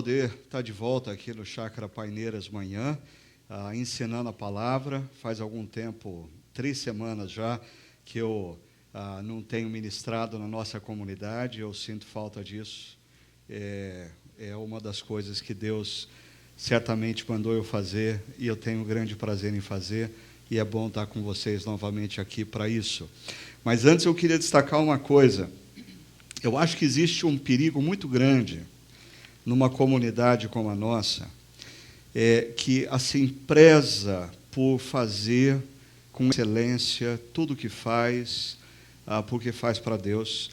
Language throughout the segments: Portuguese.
poder estar de volta aqui no Chácara Paineiras Manhã, ensinando a palavra. Faz algum tempo, 3 semanas já, que eu não tenho ministrado na nossa comunidade. Eu sinto falta disso. É uma das coisas que Deus certamente mandou eu fazer, e eu tenho um grande prazer em fazer, e é bom estar com vocês novamente aqui para isso. Mas antes eu queria destacar uma coisa. Eu acho que existe um perigo muito grande numa comunidade como a nossa, que assim preza por fazer com excelência tudo o que faz, porque faz para Deus.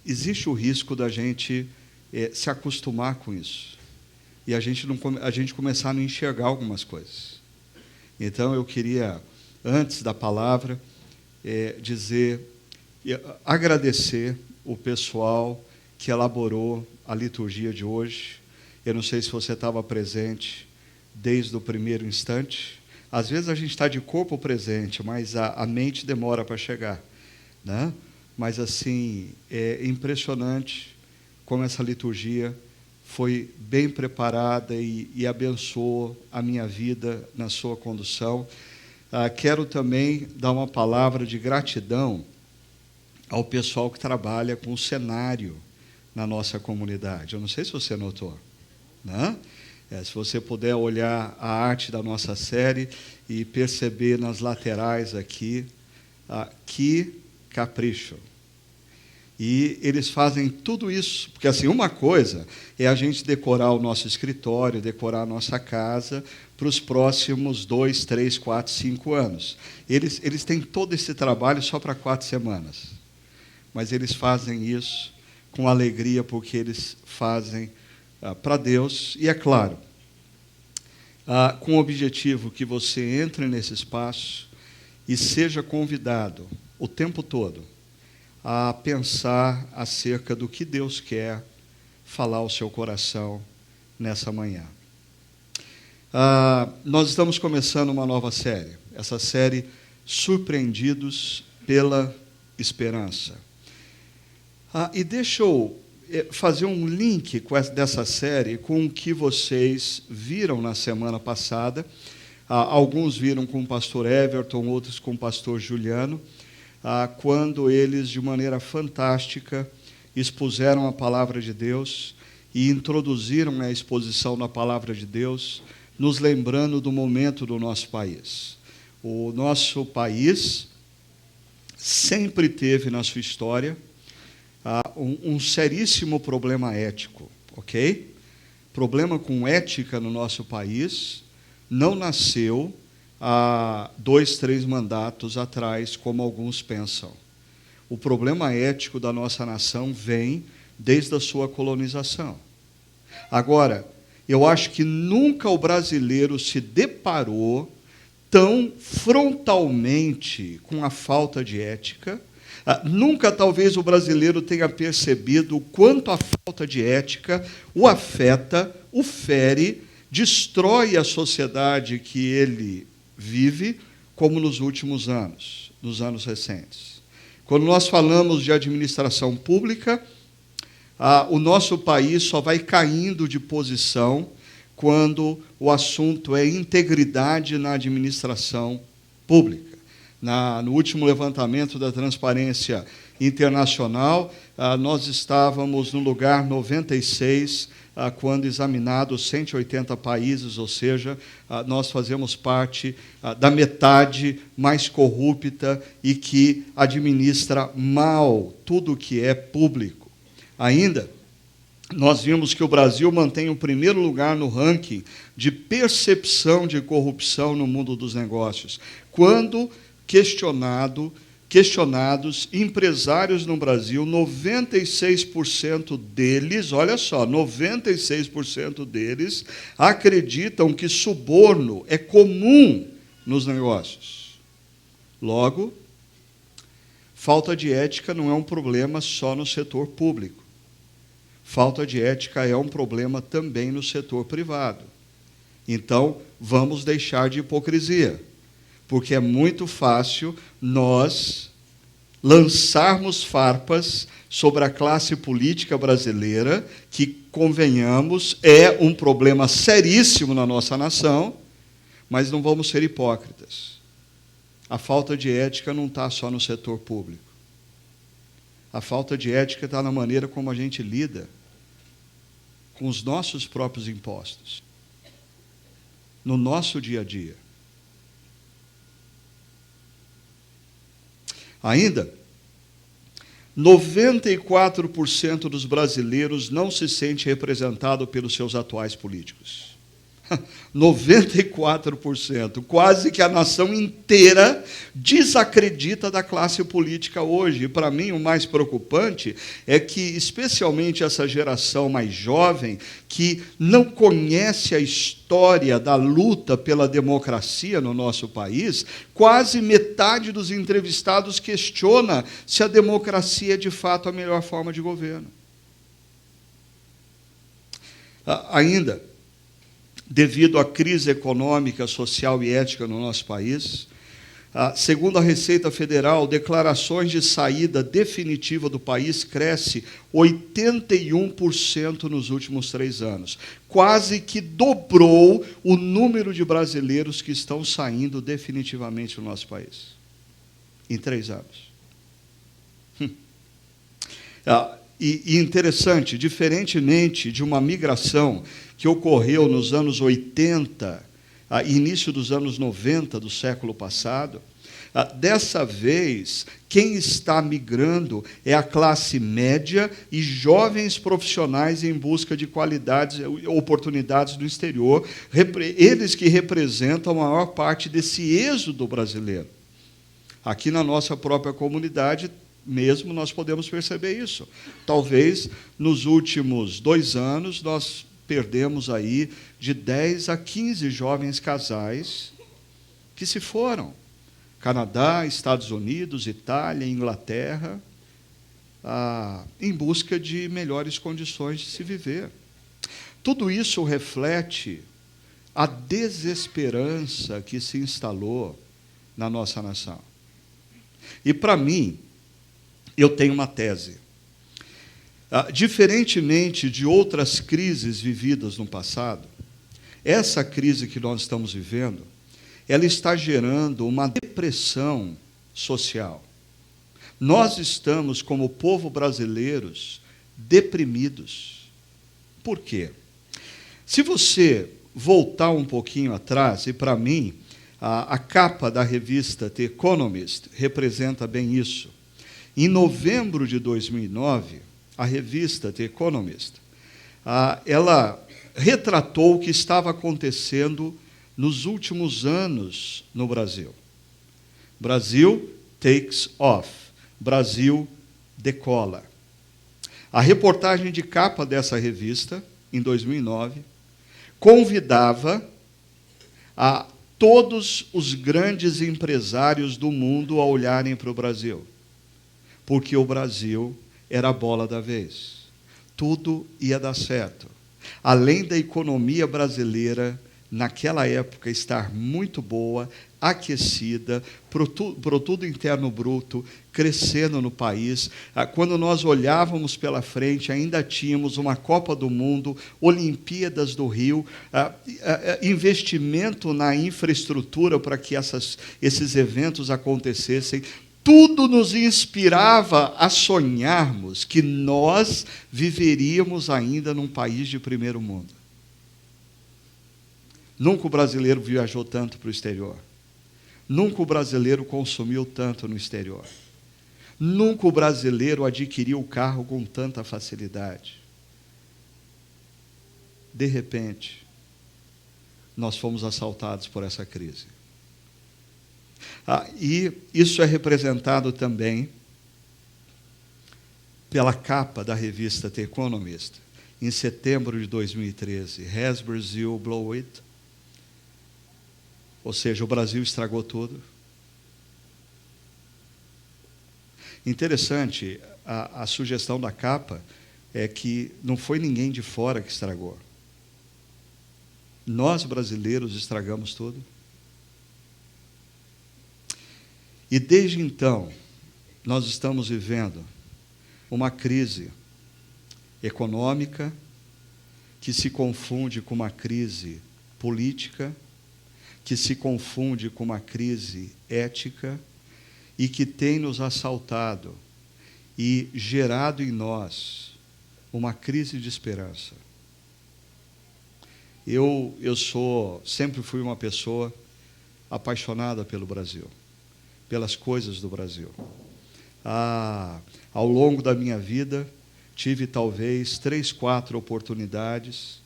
Existe o risco da gente se acostumar com isso e a gente começar a não enxergar algumas coisas. Então eu queria, antes da palavra, agradecer o pessoal que elaborou a liturgia de hoje. Eu não sei se você estava presente desde o primeiro instante. Às vezes a gente está de corpo presente, mas a mente demora para chegar, né? Mas, assim, é impressionante como essa liturgia foi bem preparada e abençoou a minha vida na sua condução. Quero também dar uma palavra de gratidão ao pessoal que trabalha com o cenário na nossa comunidade. Eu não sei se você notou, né? Se você puder olhar a arte da nossa série e perceber nas laterais aqui, que capricho. E eles fazem tudo isso, porque assim, uma coisa é a gente decorar o nosso escritório, decorar a nossa casa para os próximos 2, 3, 4, 5 anos. Eles têm todo esse trabalho só para 4 semanas. Mas eles fazem isso com alegria, porque eles fazem para Deus. E, é claro, com o objetivo que você entre nesse espaço e seja convidado o tempo todo a pensar acerca do que Deus quer falar ao seu coração nessa manhã. Nós estamos começando uma nova série, essa série Surpreendidos pela Esperança. E deixa eu fazer um link dessa série com o que vocês viram na semana passada. Alguns viram com o pastor Everton, outros com o pastor Juliano, quando eles, de maneira fantástica, expuseram a palavra de Deus e introduziram a exposição da palavra de Deus, nos lembrando do momento do nosso país. O nosso país sempre teve na sua história um seríssimo problema ético, ok? Problema com ética no nosso país não nasceu há 2, 3 mandatos atrás, como alguns pensam. O problema ético da nossa nação vem desde a sua colonização. Agora, eu acho que nunca o brasileiro se deparou tão frontalmente com a falta de ética. Nunca, talvez, o brasileiro tenha percebido o quanto a falta de ética o afeta, o fere, destrói a sociedade que ele vive, como nos últimos anos, nos anos recentes. Quando nós falamos de administração pública, o nosso país só vai caindo de posição quando o assunto é integridade na administração pública. No último levantamento da Transparência Internacional, nós estávamos no lugar 96, quando examinados 180 países, ou seja, nós fazemos parte da metade mais corrupta e que administra mal tudo o que é público. Ainda, nós vimos que o Brasil mantém o primeiro lugar no ranking de percepção de corrupção no mundo dos negócios, quando questionados, empresários no Brasil, 96% deles, olha só, 96% deles acreditam que suborno é comum nos negócios. Logo, falta de ética não é um problema só no setor público. Falta de ética é um problema também no setor privado. Então, vamos deixar de hipocrisia, porque é muito fácil nós lançarmos farpas sobre a classe política brasileira, que, convenhamos, é um problema seríssimo na nossa nação, mas não vamos ser hipócritas. A falta de ética não está só no setor público. A falta de ética está na maneira como a gente lida com os nossos próprios impostos, no nosso dia a dia. Ainda, 94% dos brasileiros não se sente representado pelos seus atuais políticos. 94%, quase que a nação inteira desacredita da classe política hoje. E, para mim, o mais preocupante é que, especialmente essa geração mais jovem, que não conhece a história da luta pela democracia no nosso país, quase metade dos entrevistados questiona se a democracia é, de fato, a melhor forma de governo. Ainda, devido à crise econômica, social e ética no nosso país, segundo a Receita Federal, declarações de saída definitiva do país cresce 81% nos últimos 3 anos. Quase que dobrou o número de brasileiros que estão saindo definitivamente do nosso país, em 3 anos. E interessante, diferentemente de uma migração que ocorreu nos anos 80, início dos anos 90 do século passado, dessa vez, quem está migrando é a classe média e jovens profissionais em busca de qualidades, oportunidades no exterior, eles que representam a maior parte desse êxodo brasileiro. Aqui na nossa própria comunidade, mesmo, nós podemos perceber isso. Talvez, nos últimos 2 anos, nós perdemos aí de 10 a 15 jovens casais que se foram. Canadá, Estados Unidos, Itália, Inglaterra, em busca de melhores condições de se viver. Tudo isso reflete a desesperança que se instalou na nossa nação. E, para mim, eu tenho uma tese. Diferentemente de outras crises vividas no passado, essa crise que nós estamos vivendo, ela está gerando uma depressão social. Nós estamos, como povo brasileiros, deprimidos. Por quê? Se você voltar um pouquinho atrás, e para mim, a capa da revista The Economist representa bem isso. Em novembro de 2009, a revista The Economist, ela retratou o que estava acontecendo nos últimos anos no Brasil. Brasil takes off. Brasil decola. A reportagem de capa dessa revista, em 2009, convidava a todos os grandes empresários do mundo a olharem para o Brasil, porque o Brasil era a bola da vez. Tudo ia dar certo. Além da economia brasileira, naquela época, estar muito boa, aquecida, produto interno bruto, crescendo no país. Quando nós olhávamos pela frente, ainda tínhamos uma Copa do Mundo, Olimpíadas do Rio, investimento na infraestrutura para que esses eventos acontecessem. Tudo nos inspirava a sonharmos que nós viveríamos ainda num país de primeiro mundo. Nunca o brasileiro viajou tanto para o exterior. Nunca o brasileiro consumiu tanto no exterior. Nunca o brasileiro adquiriu o carro com tanta facilidade. De repente, nós fomos assaltados por essa crise. E isso é representado também pela capa da revista The Economist, em setembro de 2013. Has Brazil blown it? Ou seja, o Brasil estragou tudo. Interessante, a sugestão da capa é que não foi ninguém de fora que estragou. Nós, brasileiros, estragamos tudo. E desde então, nós estamos vivendo uma crise econômica que se confunde com uma crise política, que se confunde com uma crise ética e que tem nos assaltado e gerado em nós uma crise de esperança. Eu sempre fui uma pessoa apaixonada pelo Brasil, pelas coisas do Brasil. Ao longo da minha vida, tive talvez 3, 4 oportunidades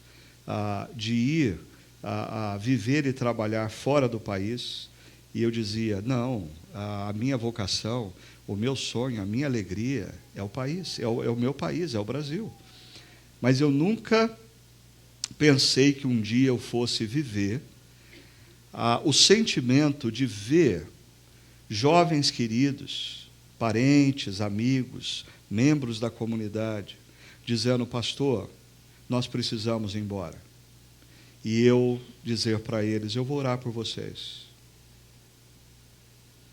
de ir a viver e trabalhar fora do país, e eu dizia, não, a minha vocação, o meu sonho, a minha alegria é o país, é o meu país, é o Brasil. Mas eu nunca pensei que um dia eu fosse viver o sentimento de ver jovens queridos, parentes, amigos, membros da comunidade, dizendo, pastor, nós precisamos ir embora. E eu dizer para eles, eu vou orar por vocês.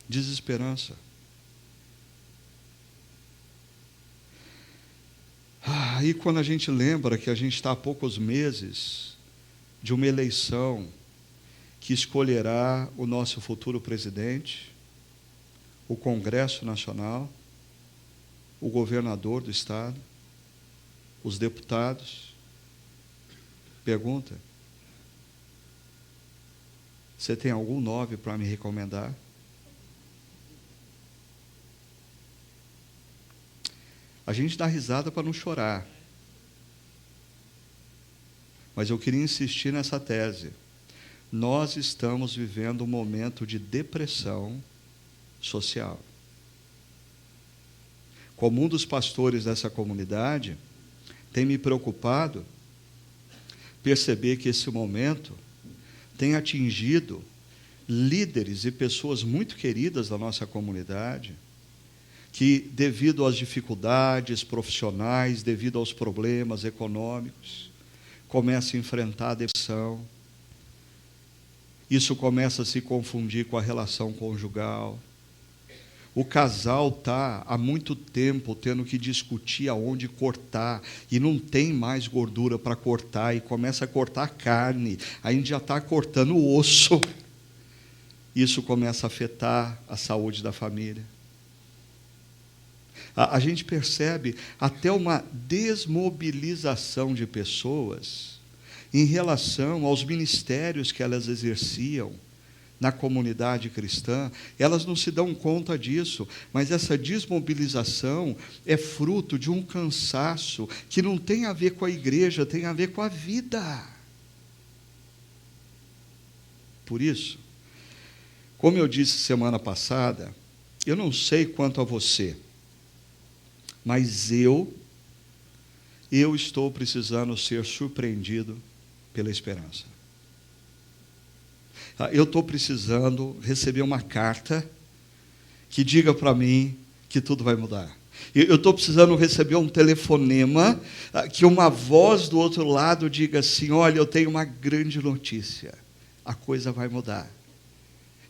Desesperança. E quando a gente lembra que a gente está há poucos meses de uma eleição que escolherá o nosso futuro presidente, o Congresso Nacional, o governador do Estado, os deputados, pergunta, você tem algum nome para me recomendar? A gente dá risada para não chorar. Mas eu queria insistir nessa tese. Nós estamos vivendo um momento de depressão social. Como um dos pastores dessa comunidade, tem me preocupado perceber que esse momento tem atingido líderes e pessoas muito queridas da nossa comunidade, que, devido às dificuldades profissionais, devido aos problemas econômicos, começam a enfrentar a depressão. Isso começa a se confundir com a relação conjugal. O casal está há muito tempo tendo que discutir aonde cortar, e não tem mais gordura para cortar, e começa a cortar carne, aí a gente já está cortando o osso. Isso começa a afetar a saúde da família. A gente percebe até uma desmobilização de pessoas em relação aos ministérios que elas exerciam na comunidade cristã. Elas não se dão conta disso, mas essa desmobilização é fruto de um cansaço que não tem a ver com a igreja, tem a ver com a vida. Por isso, como eu disse semana passada, eu não sei quanto a você, mas eu estou precisando ser surpreendido pela esperança. Eu estou precisando receber uma carta que diga para mim que tudo vai mudar. Eu estou precisando receber um telefonema, que uma voz do outro lado diga assim, olha, eu tenho uma grande notícia, a coisa vai mudar.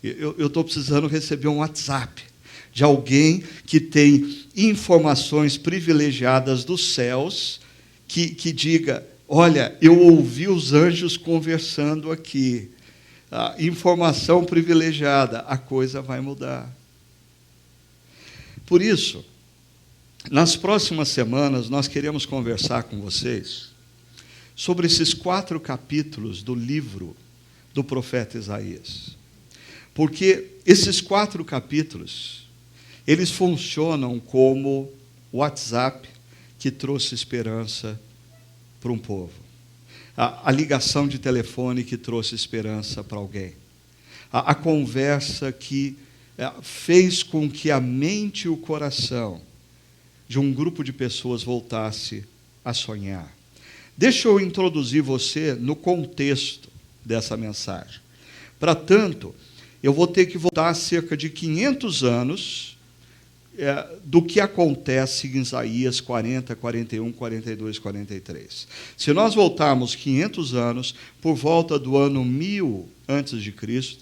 Eu estou precisando receber um WhatsApp de alguém que tem informações privilegiadas dos céus, que diga, olha, eu ouvi os anjos conversando aqui, informação privilegiada, a coisa vai mudar. Por isso, nas próximas semanas, nós queremos conversar com vocês sobre esses 4 capítulos do livro do profeta Isaías. Porque esses 4 capítulos, eles funcionam como o WhatsApp que trouxe esperança para um povo. A ligação de telefone que trouxe esperança para alguém. A conversa que fez com que a mente e o coração de um grupo de pessoas voltasse a sonhar. Deixa eu introduzir você no contexto dessa mensagem. Para tanto, eu vou ter que voltar cerca de 500 anos do que acontece em Isaías 40, 41, 42, 43. Se nós voltarmos 500 anos, por volta do ano 1000 a.C.,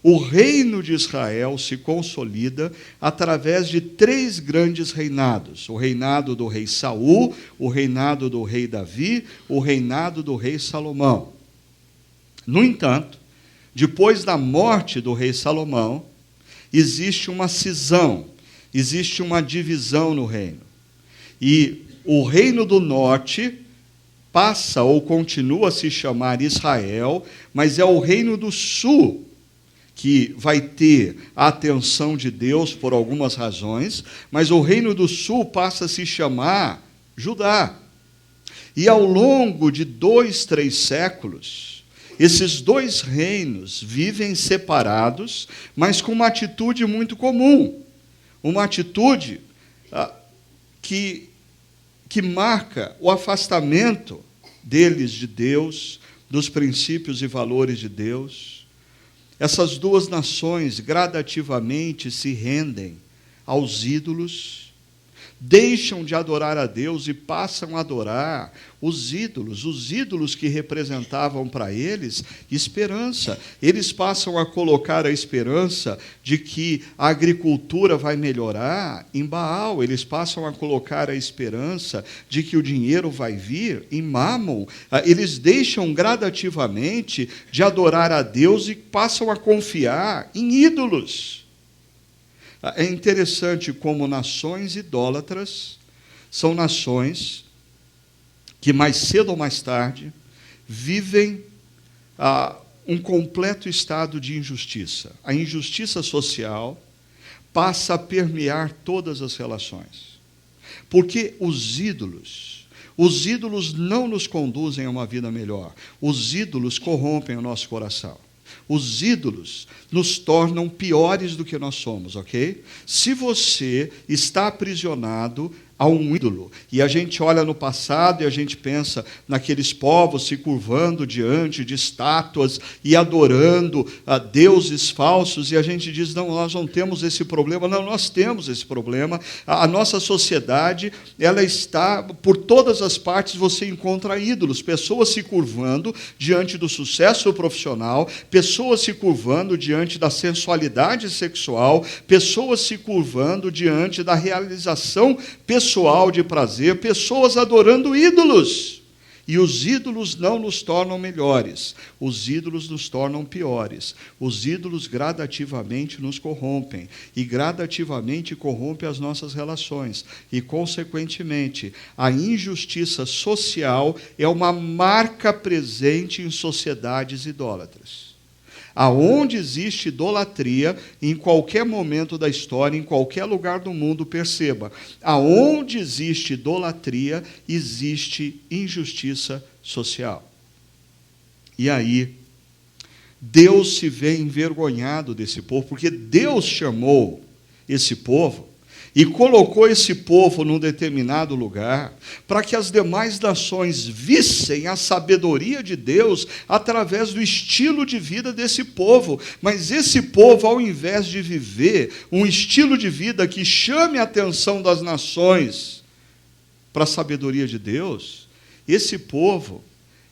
o reino de Israel se consolida através de 3 grandes reinados: o reinado do rei Saul, o reinado do rei Davi, o reinado do rei Salomão. No entanto, depois da morte do rei Salomão, existe uma cisão, existe uma divisão no reino. E o reino do norte passa ou continua a se chamar Israel, mas é o reino do sul que vai ter a atenção de Deus por algumas razões, mas o reino do sul passa a se chamar Judá. E ao longo de 2, 3 séculos, esses 2 reinos vivem separados, mas com uma atitude muito comum, uma atitude que marca o afastamento deles de Deus, dos princípios e valores de Deus. Essas 2 nações gradativamente se rendem aos ídolos, deixam de adorar a Deus e passam a adorar os ídolos que representavam para eles esperança. Eles passam a colocar a esperança de que a agricultura vai melhorar em Baal, eles passam a colocar a esperança de que o dinheiro vai vir em Mamon. Eles deixam gradativamente de adorar a Deus e passam a confiar em ídolos. É interessante como nações idólatras são nações que mais cedo ou mais tarde vivem um completo estado de injustiça. A injustiça social passa a permear todas as relações. Porque os ídolos não nos conduzem a uma vida melhor. Os ídolos corrompem o nosso coração. Os ídolos nos tornam piores do que nós somos, ok? Se você está aprisionado a um ídolo, e a gente olha no passado e a gente pensa naqueles povos se curvando diante de estátuas e adorando a deuses falsos, e a gente diz, não, nós não temos esse problema. Não, nós temos esse problema. A nossa sociedade, ela está, por todas as partes você encontra ídolos, pessoas se curvando diante do sucesso profissional, pessoas se curvando diante da sensualidade sexual, pessoas se curvando diante da realização pessoal de prazer, pessoas adorando ídolos. E os ídolos não nos tornam melhores, os ídolos nos tornam piores. Os ídolos gradativamente nos corrompem, e gradativamente corrompem as nossas relações. E, consequentemente, a injustiça social é uma marca presente em sociedades idólatras. Aonde existe idolatria, em qualquer momento da história, em qualquer lugar do mundo, perceba, aonde existe idolatria, existe injustiça social. E aí, Deus se vê envergonhado desse povo, porque Deus chamou esse povo e colocou esse povo num determinado lugar, para que as demais nações vissem a sabedoria de Deus através do estilo de vida desse povo. Mas esse povo, ao invés de viver um estilo de vida que chame a atenção das nações para a sabedoria de Deus, esse povo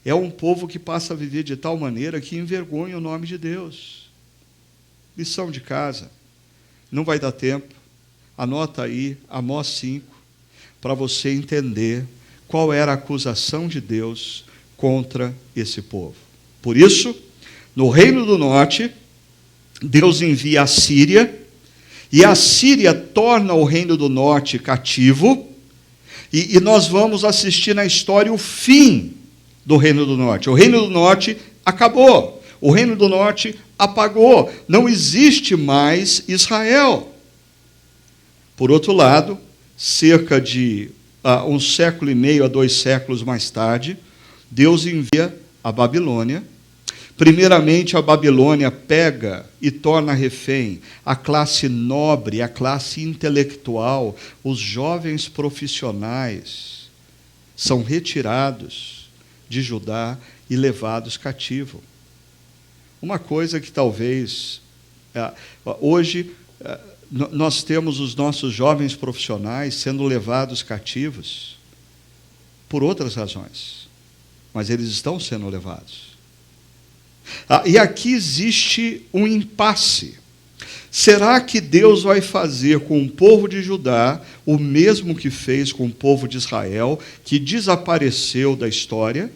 é um povo que passa a viver de tal maneira que envergonha o nome de Deus. Lição de casa, não vai dar tempo. Anota aí, Amós 5, para você entender qual era a acusação de Deus contra esse povo. Por isso, no reino do norte, Deus envia a Síria, e a Síria torna o reino do norte cativo, e nós vamos assistir na história o fim do reino do norte. O reino do norte acabou, o reino do norte apagou, não existe mais Israel. Por outro lado, cerca de 1,5 século a 2 séculos mais tarde, Deus envia a Babilônia. Primeiramente, a Babilônia pega e torna refém a classe nobre, a classe intelectual, os jovens profissionais são retirados de Judá e levados cativo. Uma coisa que talvez hoje nós temos os nossos jovens profissionais sendo levados cativos por outras razões, mas eles estão sendo levados. E aqui existe um impasse. Será que Deus vai fazer com o povo de Judá o mesmo que fez com o povo de Israel, que desapareceu da história?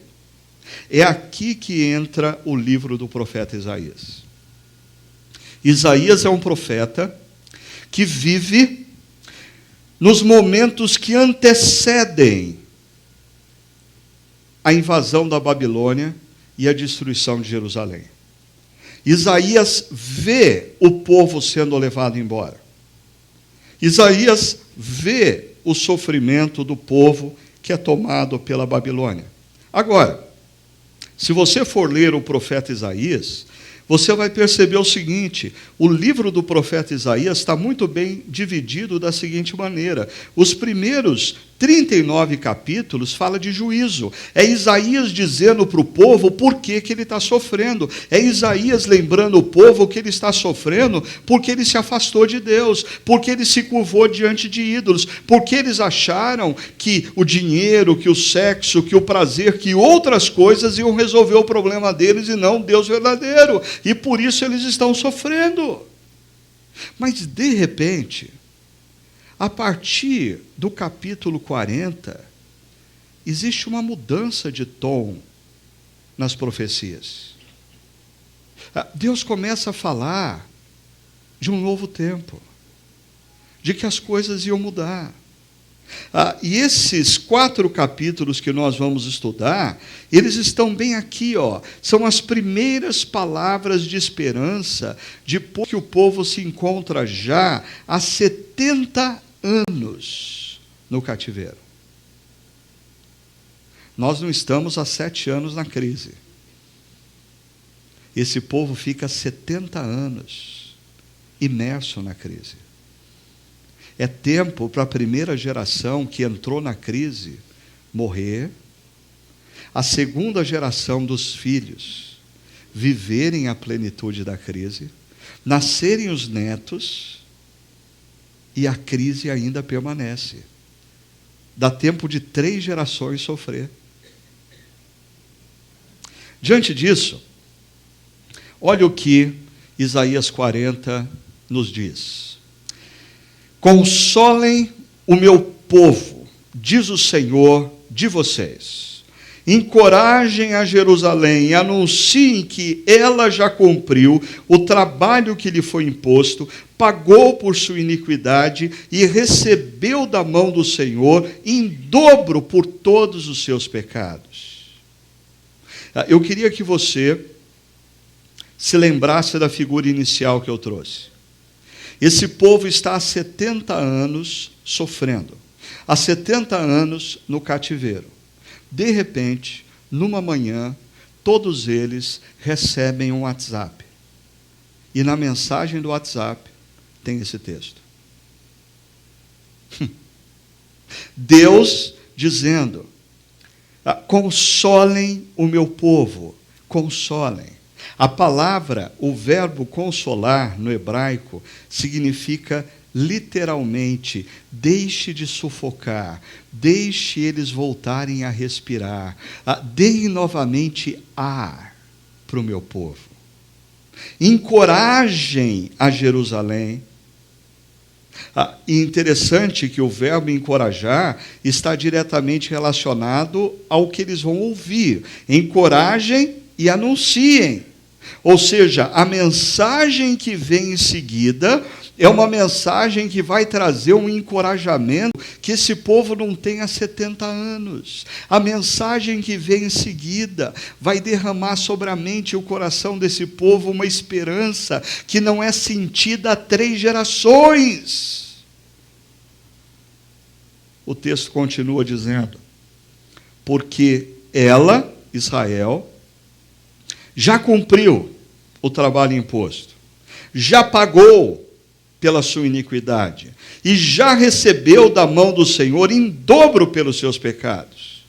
É aqui que entra o livro do profeta Isaías. Isaías é um profeta que vive nos momentos que antecedem a invasão da Babilônia e a destruição de Jerusalém. Isaías vê o povo sendo levado embora. Isaías vê o sofrimento do povo que é tomado pela Babilônia. Agora, se você for ler o profeta Isaías, você vai perceber o seguinte: o livro do profeta Isaías está muito bem dividido da seguinte maneira. Os primeiros 39 capítulos fala de juízo. É Isaías dizendo para o povo por que ele está sofrendo. É Isaías lembrando o povo que ele está sofrendo porque ele se afastou de Deus, porque ele se curvou diante de ídolos, porque eles acharam que o dinheiro, que o sexo, que o prazer, que outras coisas iam resolver o problema deles e não Deus verdadeiro. E por isso eles estão sofrendo. Mas, de repente, a partir do capítulo 40, existe uma mudança de tom nas profecias. Deus começa a falar de um novo tempo, de que as coisas iam mudar. E esses 4 capítulos que nós vamos estudar, eles estão bem aqui, são as primeiras palavras de esperança, depois que o povo se encontra já há 70 anos no cativeiro. Nós não estamos há 7 anos na crise. Esse povo fica 70 anos imerso na crise. É tempo para a primeira geração que entrou na crise morrer, a segunda geração dos filhos viverem a plenitude da crise, nascerem os netos e a crise ainda permanece. Dá tempo de 3 gerações sofrer. Diante disso, olha o que Isaías 40 nos diz. Consolem o meu povo, diz o Senhor de vocês. Encorajem a Jerusalém e anunciem que ela já cumpriu o trabalho que lhe foi imposto, pagou por sua iniquidade e recebeu da mão do Senhor em dobro por todos os seus pecados. Eu queria que você se lembrasse da figura inicial que eu trouxe. Esse povo está há 70 anos sofrendo, há 70 anos no cativeiro. De repente, numa manhã, todos eles recebem um WhatsApp. E na mensagem do WhatsApp tem esse texto. Deus dizendo: consolem o meu povo, consolem. A palavra, o verbo consolar no hebraico, significa literalmente: deixe de sufocar, deixe eles voltarem a respirar, deem novamente ar para o meu povo. Encorajem a Jerusalém. E interessante que o verbo encorajar está diretamente relacionado ao que eles vão ouvir. Encorajem e anunciem. Ou seja, a mensagem que vem em seguida é uma mensagem que vai trazer um encorajamento que esse povo não tem há 70 anos. A mensagem que vem em seguida vai derramar sobre a mente e o coração desse povo uma esperança que não é sentida há 3 gerações. O texto continua dizendo: porque ela, Israel, já cumpriu o trabalho imposto, já pagou pela sua iniquidade e já recebeu da mão do Senhor em dobro pelos seus pecados.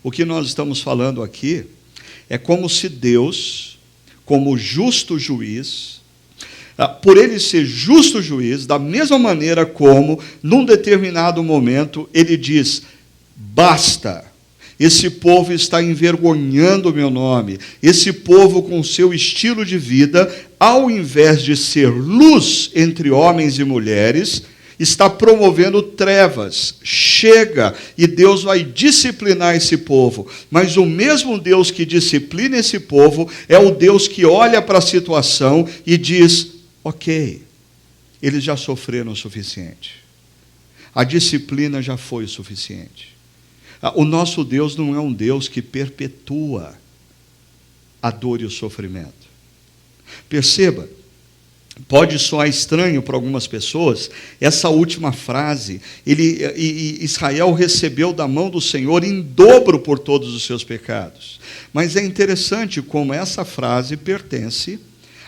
O que nós estamos falando aqui é como se Deus, como justo juiz, por ele ser justo juiz, da mesma maneira como, num determinado momento, ele diz: basta. esse povo está envergonhando o meu nome, esse povo com seu estilo de vida, ao invés de ser luz entre homens e mulheres, está promovendo trevas. Chega, e Deus vai disciplinar esse povo. Mas o mesmo Deus que disciplina esse povo é o Deus que olha para a situação e diz: ok, eles já sofreram o suficiente. A disciplina já foi o suficiente. O nosso Deus não é um Deus que perpetua a dor e o sofrimento. Perceba, pode soar estranho para algumas pessoas, essa última frase, Israel recebeu da mão do Senhor em dobro por todos os seus pecados. Mas é interessante como essa frase pertence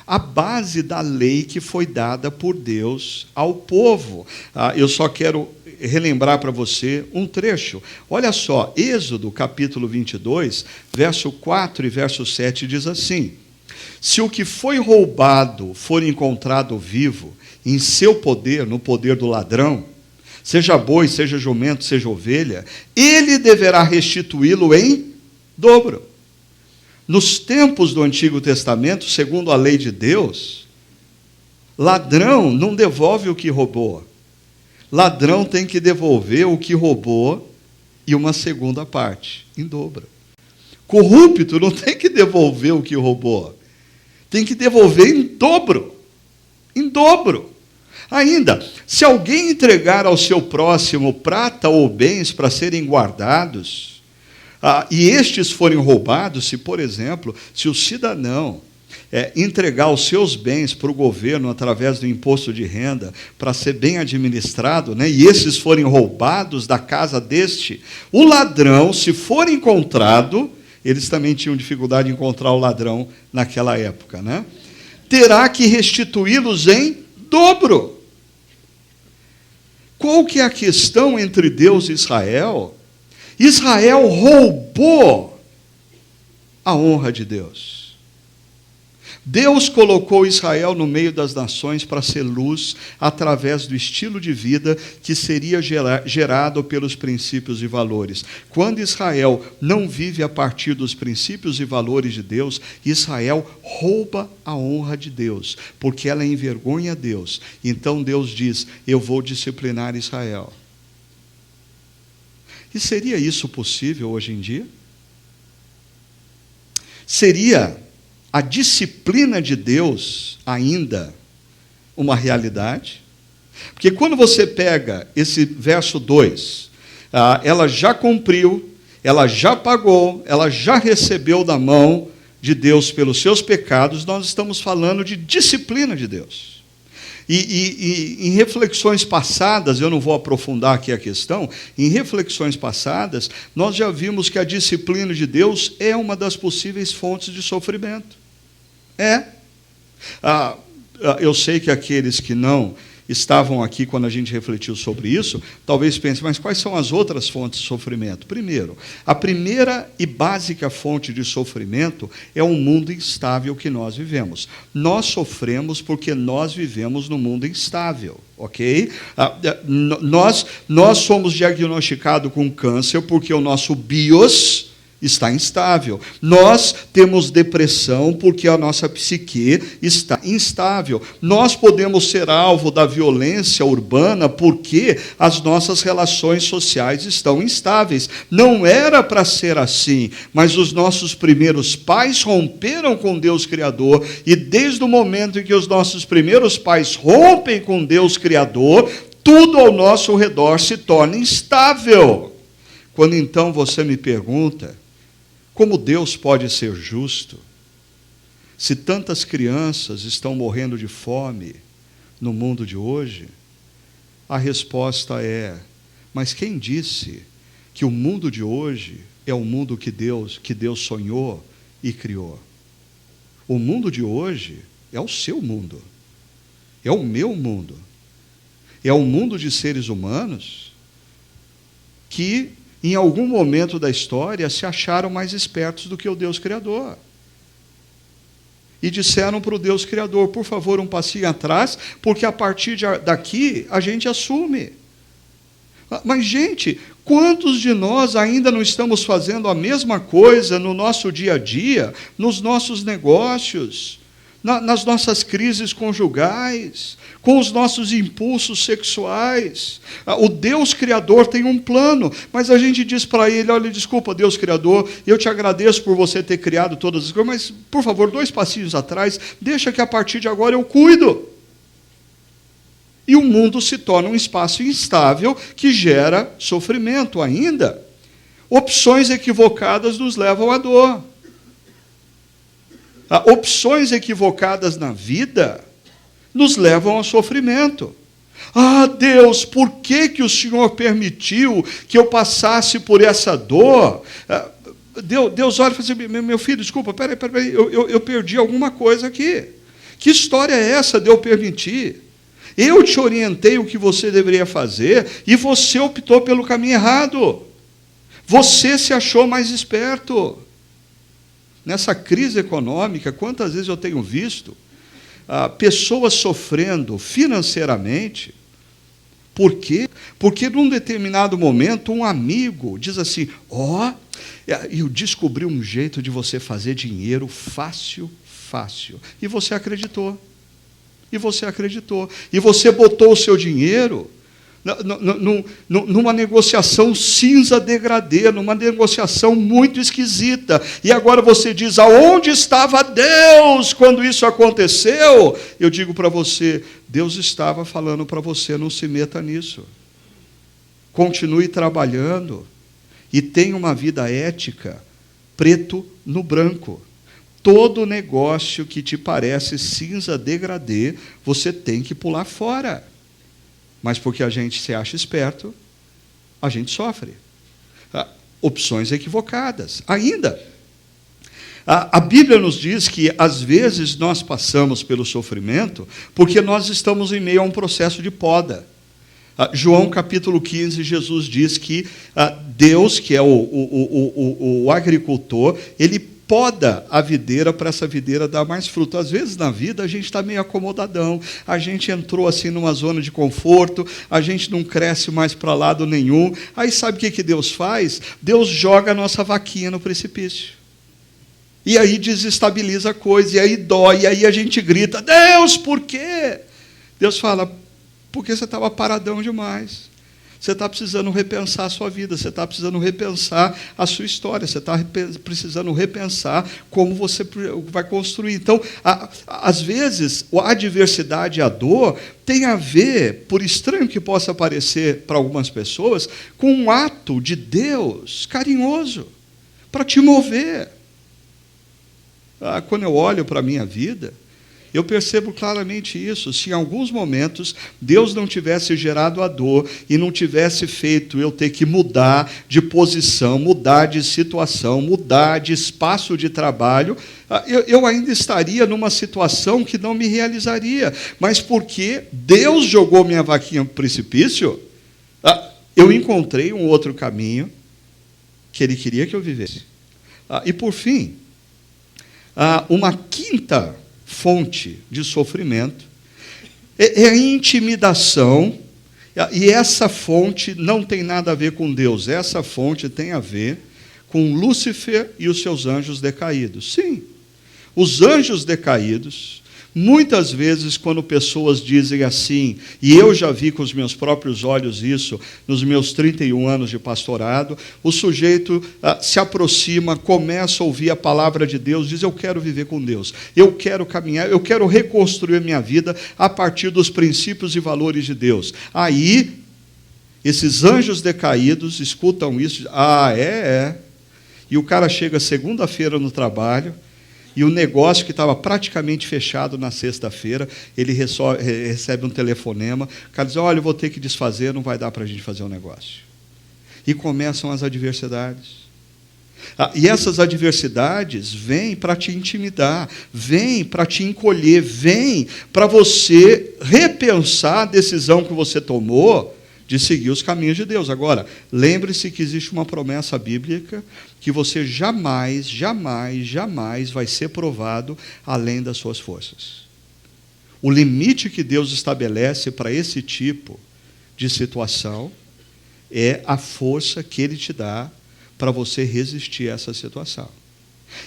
à base da lei que foi dada por Deus ao povo. Eu só quero relembrar para você um trecho. Olha só, Êxodo capítulo 22, verso 4 e verso 7 diz assim: se o que foi roubado for encontrado vivo em seu poder, no poder do ladrão, seja boi, seja jumento, seja ovelha, ele deverá restituí-lo em dobro. Nos tempos do Antigo Testamento, segundo a lei de Deus, ladrão não devolve o que roubou. Ladrão tem que devolver o que roubou e uma segunda parte, em dobro. Corrupto não tem que devolver o que roubou. Tem que devolver em dobro. Em dobro. Ainda, se alguém entregar ao seu próximo prata ou bens para serem guardados, e estes forem roubados, se, por exemplo, se o cidadão entregar os seus bens para o governo através do imposto de renda, para ser bem administrado, né, e esses forem roubados da casa deste, o ladrão, se for encontrado, eles também tinham dificuldade em encontrar o ladrão naquela época, né? Terá que restituí-los em dobro. Qual que é a questão entre Deus e Israel? Israel roubou a honra de Deus. Deus colocou Israel no meio das nações para ser luz através do estilo de vida que seria gerado pelos princípios e valores. Quando Israel não vive a partir dos princípios e valores de Deus, Israel rouba a honra de Deus, porque ela envergonha Deus. Então Deus diz: eu vou disciplinar Israel. E seria isso possível hoje em dia? Seria a disciplina de Deus ainda uma realidade? Porque quando você pega esse verso 2, ela já cumpriu, ela já pagou, ela já recebeu da mão de Deus pelos seus pecados, nós estamos falando de disciplina de Deus. E em reflexões passadas, eu não vou aprofundar aqui a questão, em reflexões passadas, nós já vimos que a disciplina de Deus é uma das possíveis fontes de sofrimento. Eu sei que aqueles que não estavam aqui quando a gente refletiu sobre isso, talvez pensem, mas quais são as outras fontes de sofrimento? Primeiro, a primeira e básica fonte de sofrimento é o mundo instável que nós vivemos. Nós sofremos porque nós vivemos no mundo instável, ok? Nós somos diagnosticados com câncer porque o nosso BIOS está instável. Nós temos depressão porque a nossa psique está instável. Nós podemos ser alvo da violência urbana porque as nossas relações sociais estão instáveis. Não era para ser assim, mas os nossos primeiros pais romperam com Deus Criador, e desde o momento em que os nossos primeiros pais rompem com Deus Criador, tudo ao nosso redor se torna instável. Quando então você me pergunta, como Deus pode ser justo se tantas crianças estão morrendo de fome no mundo de hoje? A resposta é: mas quem disse que o mundo de hoje é o mundo que Deus sonhou e criou? O mundo de hoje é o seu mundo, é o meu mundo, é o mundo de seres humanos que em algum momento da história se acharam mais espertos do que o Deus Criador. E disseram para o Deus Criador: por favor, um passinho atrás, porque a partir daqui a gente assume. Mas, gente, Quantos de nós ainda não estamos fazendo a mesma coisa no nosso dia a dia, nos nossos negócios, nas nossas crises conjugais, com os nossos impulsos sexuais? O Deus Criador tem um plano, mas a gente diz para Ele: olha, desculpa, Deus Criador, eu te agradeço por você ter criado todas as coisas, mas, por favor, 2 passinhos atrás, deixa que a partir de agora eu cuido. E o mundo se torna um espaço instável que gera sofrimento ainda. Opções equivocadas nos levam à dor. Opções equivocadas na vida nos levam ao sofrimento. Ah, Deus, por que o Senhor permitiu que eu passasse por essa dor? Deus olha e fala assim: meu filho, desculpa, peraí, eu perdi alguma coisa aqui. Que história é essa de eu permitir? Eu te orientei o que você deveria fazer e você optou pelo caminho errado. Você se achou mais esperto. Nessa crise econômica, quantas vezes eu tenho visto pessoas sofrendo financeiramente? Por quê? Porque num determinado momento um amigo diz assim: eu descobri um jeito de você fazer dinheiro fácil. E você acreditou. E você botou o seu dinheiro numa negociação cinza degradê, numa negociação muito esquisita. E agora você diz: aonde estava Deus quando isso aconteceu? Eu digo para você: Deus estava falando para você: não se meta nisso. Continue trabalhando e tenha uma vida ética, preto no branco. Todo negócio que te parece cinza degradê, você tem que pular fora. Mas porque a gente se acha esperto, a gente sofre. Opções equivocadas. Ainda, a Bíblia nos diz que, às vezes, nós passamos pelo sofrimento porque nós estamos em meio a um processo de poda. João capítulo 15, Jesus diz que Deus, que é o agricultor, ele poda a videira para essa videira dar mais fruto. Às vezes na vida a gente está meio acomodadão, a gente entrou assim numa zona de conforto, a gente não cresce mais para lado nenhum. Aí sabe o que Deus faz? Deus joga a nossa vaquinha no precipício. E aí desestabiliza a coisa, e aí dói, e aí a gente grita: Deus, por quê? Deus fala: porque você estava paradão demais. Você está precisando repensar a sua vida, você está precisando repensar a sua história, você está precisando repensar como você vai construir. Então, às vezes, a adversidade e a dor tem a ver, por estranho que possa parecer para algumas pessoas, com um ato de Deus carinhoso para te mover. Quando eu olho para a minha vida, eu percebo claramente isso. Se em alguns momentos Deus não tivesse gerado a dor e não tivesse feito eu ter que mudar de posição, mudar de situação, mudar de espaço de trabalho, eu ainda estaria numa situação que não me realizaria. Mas porque Deus jogou minha vaquinha para o precipício, eu encontrei um outro caminho que Ele queria que eu vivesse. E por fim, uma quinta fonte de sofrimento é a intimidação, e essa fonte não tem nada a ver com Deus, essa fonte tem a ver com Lúcifer e os seus anjos decaídos. Sim, os anjos decaídos, muitas vezes quando pessoas dizem assim, e eu já vi com os meus próprios olhos isso, nos meus 31 anos de pastorado, o sujeito se aproxima, começa a ouvir a palavra de Deus, diz: eu quero viver com Deus, eu quero caminhar, eu quero reconstruir a minha vida a partir dos princípios e valores de Deus. Aí, esses anjos decaídos escutam isso: e o cara chega segunda-feira no trabalho, e o negócio que estava praticamente fechado na sexta-feira, ele recebe um telefonema, o cara diz: olha, eu vou ter que desfazer, não vai dar para a gente fazer o negócio. E começam as adversidades. E essas adversidades vêm para te intimidar, vêm para te encolher, vêm para você repensar a decisão que você tomou de seguir os caminhos de Deus. Agora, lembre-se que existe uma promessa bíblica que você jamais vai ser provado além das suas forças. O limite que Deus estabelece para esse tipo de situação é a força que Ele te dá para você resistir a essa situação.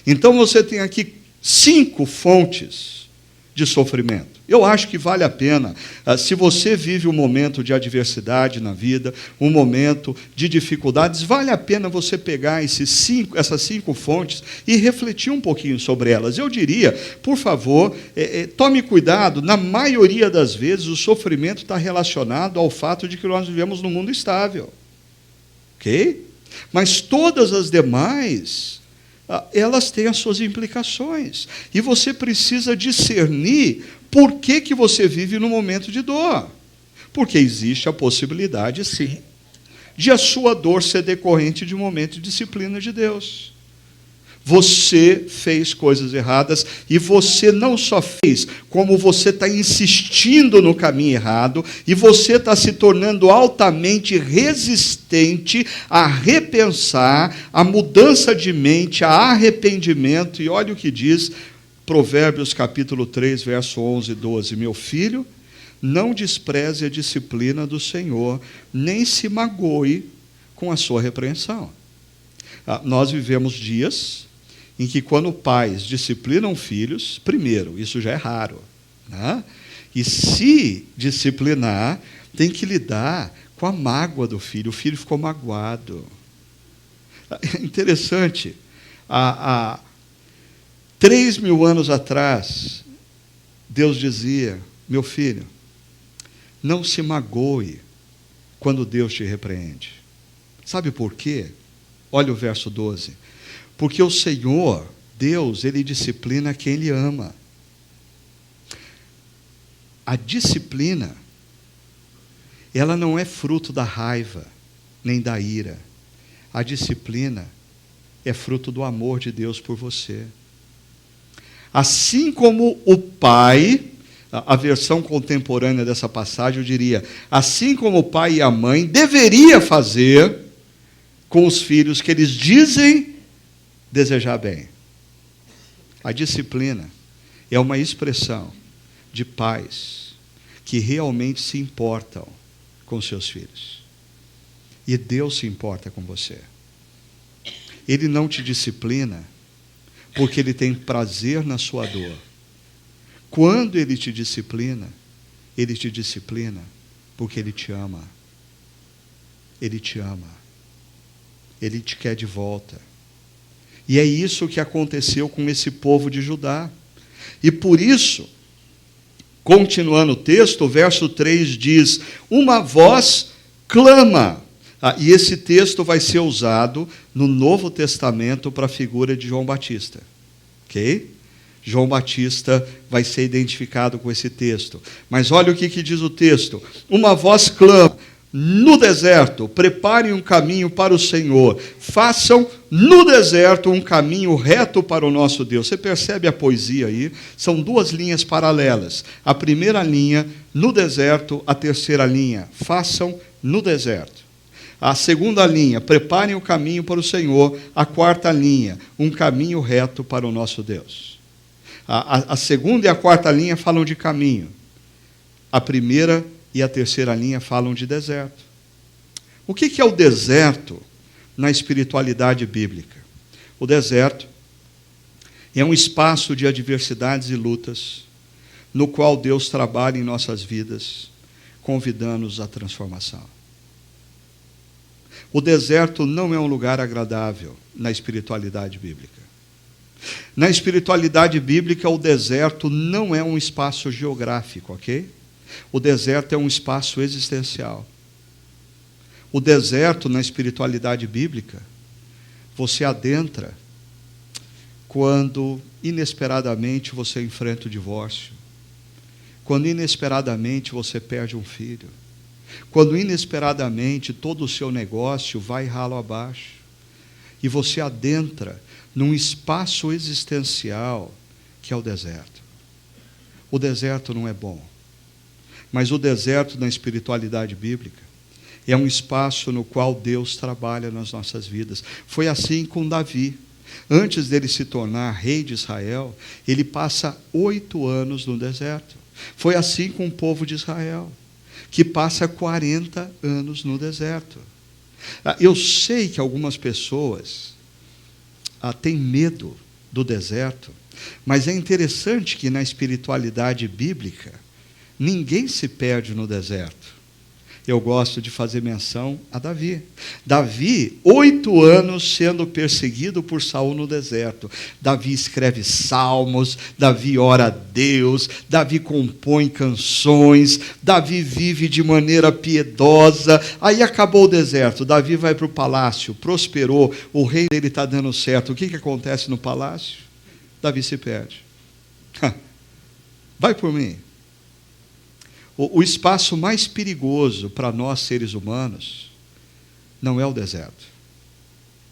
Então você tem aqui 5 fontes de sofrimento. Eu acho que vale a pena, se você vive um momento de adversidade na vida, um momento de dificuldades, vale a pena você pegar essas 5 fontes e refletir um pouquinho sobre elas. Eu diria, por favor, tome cuidado, na maioria das vezes o sofrimento está relacionado ao fato de que nós vivemos num mundo estável. Ok? Mas todas as demais, elas têm as suas implicações. E você precisa discernir por que você vive num momento de dor. Porque existe a possibilidade, sim, de a sua dor ser decorrente de um momento de disciplina de Deus. Você fez coisas erradas e você não só fez, como você está insistindo no caminho errado e você está se tornando altamente resistente a repensar, a mudança de mente, a arrependimento. E olha o que diz Provérbios capítulo 3, verso 11 e 12. Meu filho, não despreze a disciplina do Senhor, nem se magoe com a sua repreensão. Nós vivemos dias em que quando pais disciplinam filhos, primeiro, isso já é raro, né? E se disciplinar, tem que lidar com a mágoa do filho. O filho ficou magoado. Interessante, há 3.000 anos atrás, Deus dizia, meu filho, não se magoe quando Deus te repreende. Sabe por quê? Olha o verso 12. Porque o Senhor, Deus, Ele disciplina quem Ele ama. A disciplina, ela não é fruto da raiva, nem da ira. A disciplina é fruto do amor de Deus por você. Assim como o pai, a versão contemporânea dessa passagem, eu diria, assim como o pai e a mãe deveria fazer com os filhos que eles dizem desejar bem. A disciplina é uma expressão de pais que realmente se importam com seus filhos. E Deus se importa com você. Ele não te disciplina porque Ele tem prazer na sua dor. Quando Ele te disciplina porque Ele te ama. Ele te ama. Ele te quer de volta. E é isso que aconteceu com esse povo de Judá. E por isso, continuando o texto, o verso 3 diz, uma voz clama. E esse texto vai ser usado no Novo Testamento para a figura de João Batista. Ok? João Batista vai ser identificado com esse texto. Mas olha o que diz o texto. Uma voz clama. No deserto, preparem um caminho para o Senhor. Façam no deserto um caminho reto para o nosso Deus. Você percebe a poesia aí? São 2 linhas paralelas. A primeira linha, no deserto. A terceira linha, façam no deserto. A segunda linha, preparem o caminho para o Senhor. A quarta linha, um caminho reto para o nosso Deus. A segunda e a quarta linha falam de caminho. A primeira e a terceira linha falam de deserto. O que é o deserto na espiritualidade bíblica? O deserto é um espaço de adversidades e lutas, no qual Deus trabalha em nossas vidas, convidando-nos à transformação. O deserto não é um lugar agradável na espiritualidade bíblica. Na espiritualidade bíblica, o deserto não é um espaço geográfico, ok? O deserto é um espaço existencial. O deserto, na espiritualidade bíblica, você adentra quando, inesperadamente, você enfrenta o divórcio. Quando, inesperadamente, você perde um filho. Quando, inesperadamente, todo o seu negócio vai ralo abaixo. E você adentra num espaço existencial que é o deserto. O deserto não é bom. Mas o deserto na espiritualidade bíblica é um espaço no qual Deus trabalha nas nossas vidas. Foi assim com Davi. Antes dele se tornar rei de Israel, ele passa 8 anos no deserto. Foi assim com o povo de Israel, que passa 40 anos no deserto. Eu sei que algumas pessoas têm medo do deserto, mas é interessante que na espiritualidade bíblica, ninguém se perde no deserto. Eu gosto de fazer menção a Davi. Davi, 8 anos sendo perseguido por Saul no deserto. Davi escreve salmos, Davi ora a Deus, Davi compõe canções, Davi vive de maneira piedosa. Aí acabou o deserto, Davi vai para o palácio, prosperou, o rei dele está dando certo. O que acontece no palácio? Davi se perde. Vai por mim. O espaço mais perigoso para nós, seres humanos, não é o deserto,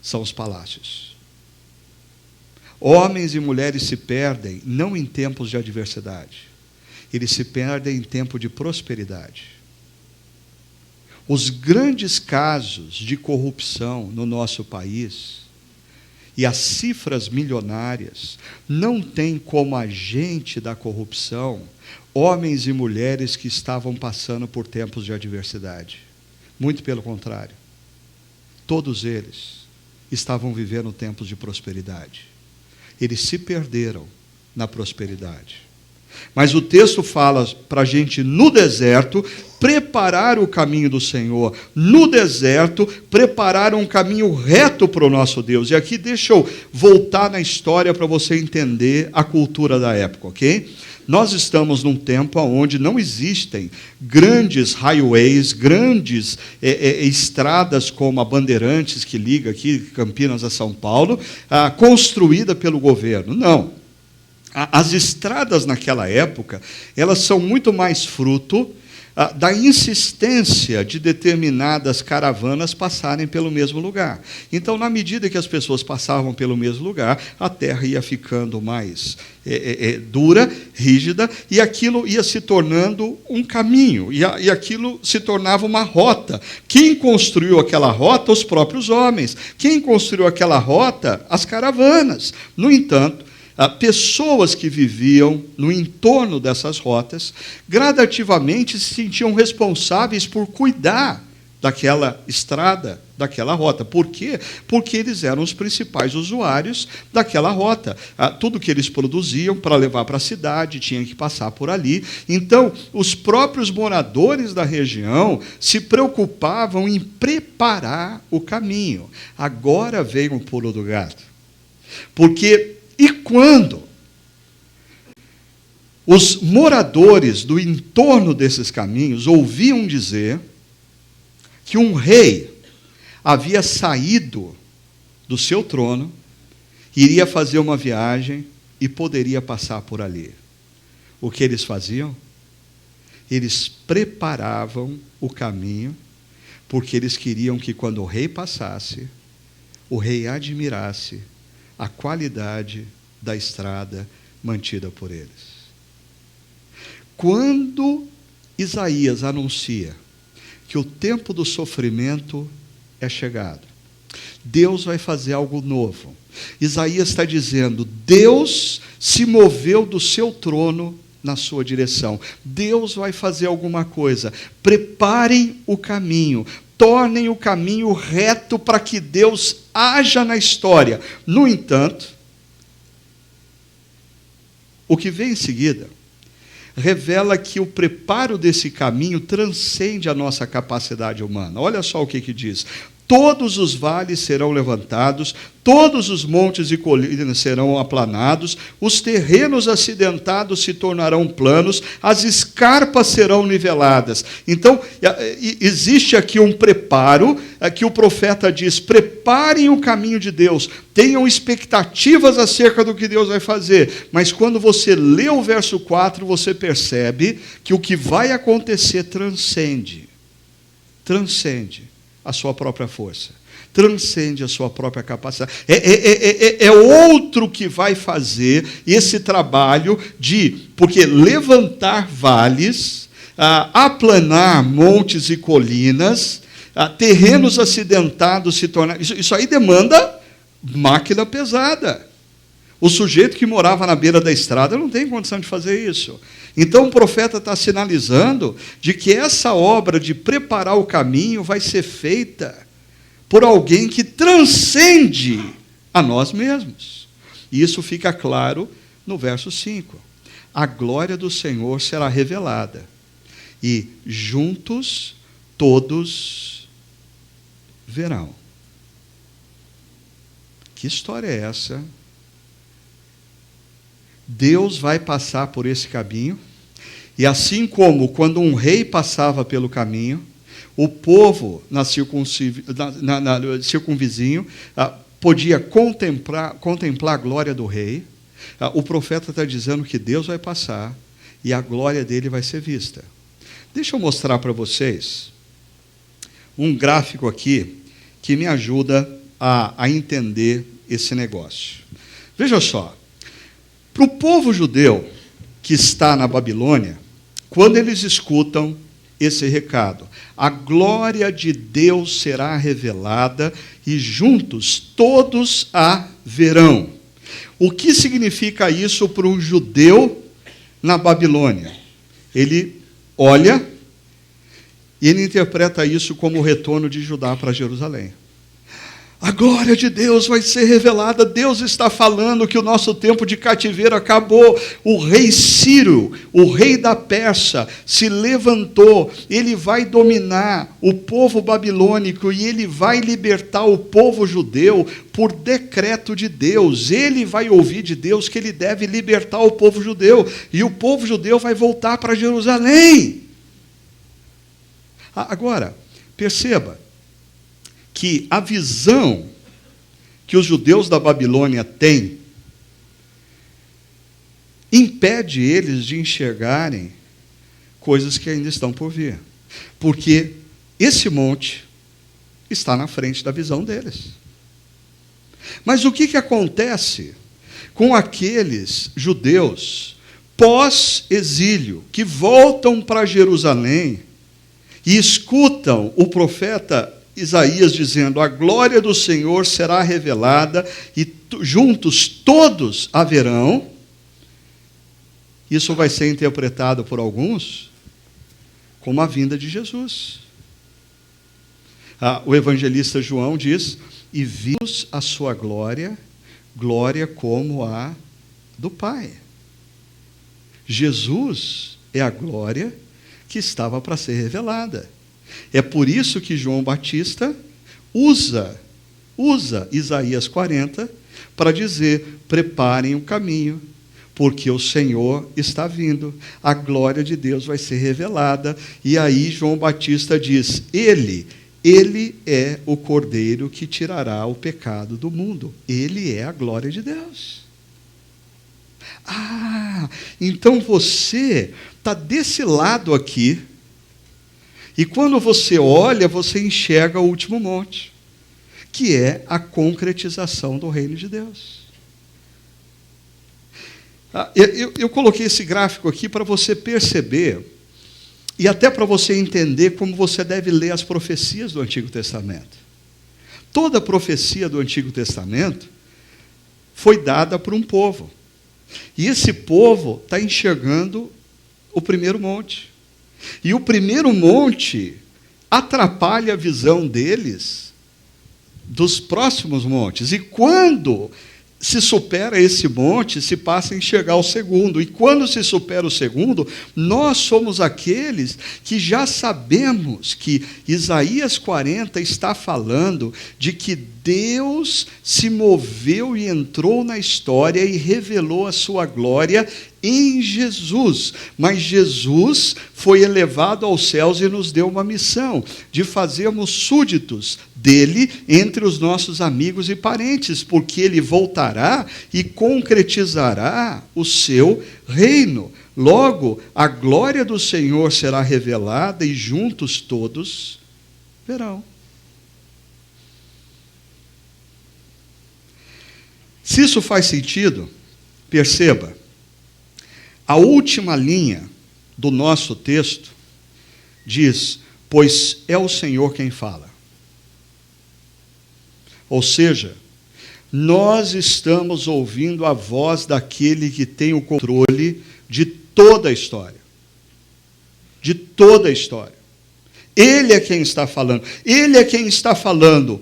são os palácios. Homens e mulheres se perdem não em tempos de adversidade, eles se perdem em tempo de prosperidade. Os grandes casos de corrupção no nosso país e as cifras milionárias não têm como agente da corrupção homens e mulheres que estavam passando por tempos de adversidade. Muito pelo contrário. Todos eles estavam vivendo tempos de prosperidade. Eles se perderam na prosperidade. Mas o texto fala para a gente, no deserto, preparar o caminho do Senhor. No deserto, preparar um caminho reto para o nosso Deus. E aqui deixa eu voltar na história para você entender a cultura da época, ok? Nós estamos num tempo onde não existem grandes highways, grandes estradas como a Bandeirantes, que liga aqui Campinas a São Paulo, construída pelo governo. Não. As estradas naquela época, elas são muito mais fruto da insistência de determinadas caravanas passarem pelo mesmo lugar. Então, na medida que as pessoas passavam pelo mesmo lugar, a terra ia ficando mais dura, rígida, e aquilo ia se tornando um caminho, e aquilo se tornava uma rota. Quem construiu aquela rota? Os próprios homens. Quem construiu aquela rota? As caravanas. No entanto, pessoas que viviam no entorno dessas rotas, gradativamente se sentiam responsáveis por cuidar daquela estrada, daquela rota. Por quê? Porque eles eram os principais usuários daquela rota. Tudo que eles produziam para levar para a cidade tinha que passar por ali. Então, os próprios moradores da região se preocupavam em preparar o caminho. Agora vem o pulo do gato. E quando os moradores do entorno desses caminhos ouviam dizer que um rei havia saído do seu trono, iria fazer uma viagem e poderia passar por ali, o que eles faziam? Eles preparavam o caminho, porque eles queriam que, quando o rei passasse, o rei admirasse a qualidade da estrada mantida por eles. Quando Isaías anuncia que o tempo do sofrimento é chegado, Deus vai fazer algo novo. Isaías está dizendo, Deus se moveu do seu trono na sua direção. Deus vai fazer alguma coisa. Preparem o caminho. Tornem o caminho reto para que Deus haja na história. No entanto, o que vem em seguida revela que o preparo desse caminho transcende a nossa capacidade humana. Olha só o que diz. Todos os vales serão levantados, todos os montes e colinas serão aplanados, os terrenos acidentados se tornarão planos, as escarpas serão niveladas. Então, existe aqui um preparo, que o profeta diz, preparem o caminho de Deus, tenham expectativas acerca do que Deus vai fazer. Mas quando você lê o verso 4, você percebe que o que vai acontecer transcende a sua própria força, transcende a sua própria capacidade. É outro que vai fazer esse trabalho porque levantar vales, aplanar montes e colinas, terrenos acidentados se tornar... Isso aí demanda máquina pesada. O sujeito que morava na beira da estrada não tem condição de fazer isso. Então o profeta está sinalizando de que essa obra de preparar o caminho vai ser feita por alguém que transcende a nós mesmos. E isso fica claro no verso 5. A glória do Senhor será revelada, e juntos todos verão. Que história é essa? Deus vai passar por esse caminho, e assim como quando um rei passava pelo caminho, o povo na circunvizinho podia contemplar a glória do rei. O profeta está dizendo que Deus vai passar e a glória dele vai ser vista. Deixa eu mostrar para vocês um gráfico aqui que me ajuda a entender esse negócio. Veja só, para o povo judeu que está na Babilônia, quando eles escutam esse recado, a glória de Deus será revelada e juntos todos a verão. O que significa isso para um judeu na Babilônia? Ele olha e ele interpreta isso como o retorno de Judá para Jerusalém. A glória de Deus vai ser revelada. Deus está falando que o nosso tempo de cativeiro acabou. O rei Ciro, o rei da Pérsia, se levantou. Ele vai dominar o povo babilônico e ele vai libertar o povo judeu por decreto de Deus. Ele vai ouvir de Deus que ele deve libertar o povo judeu. E o povo judeu vai voltar para Jerusalém. Agora, perceba que a visão que os judeus da Babilônia têm impede eles de enxergarem coisas que ainda estão por vir. Porque esse monte está na frente da visão deles. Mas o que acontece com aqueles judeus pós-exílio que voltam para Jerusalém e escutam o profeta Isaías dizendo: a glória do Senhor será revelada e juntos todos a verão? Isso vai ser interpretado por alguns como a vinda de Jesus. O evangelista João diz: e vimos a sua glória, glória como a do Pai. Jesus é a glória que estava para ser revelada. É por isso que João Batista usa Isaías 40 para dizer: preparem o caminho, porque o Senhor está vindo, a glória de Deus vai ser revelada. E aí João Batista diz: Ele é o Cordeiro que tirará o pecado do mundo. Ele é a glória de Deus. Então você está desse lado aqui, e quando você olha, você enxerga o último monte, que é a concretização do reino de Deus. Eu coloquei esse gráfico aqui para você perceber, e até para você entender como você deve ler as profecias do Antigo Testamento. Toda profecia do Antigo Testamento foi dada por um povo. E esse povo está enxergando o primeiro monte. E o primeiro monte atrapalha a visão deles dos próximos montes. E quando se supera esse monte, se passa a enxergar o segundo. E quando se supera o segundo, nós somos aqueles que já sabemos que Isaías 40 está falando de que Deus se moveu e entrou na história e revelou a sua glória em Jesus. Mas Jesus foi elevado aos céus e nos deu uma missão de fazermos súditos dele entre os nossos amigos e parentes, porque ele voltará e concretizará o seu reino. Logo, a glória do Senhor será revelada e juntos todos verão. Se isso faz sentido, perceba, a última linha do nosso texto diz: pois é o Senhor quem fala. Ou seja, nós estamos ouvindo a voz daquele que tem o controle de toda a história. De toda a história. Ele é quem está falando. Ele é quem está falando.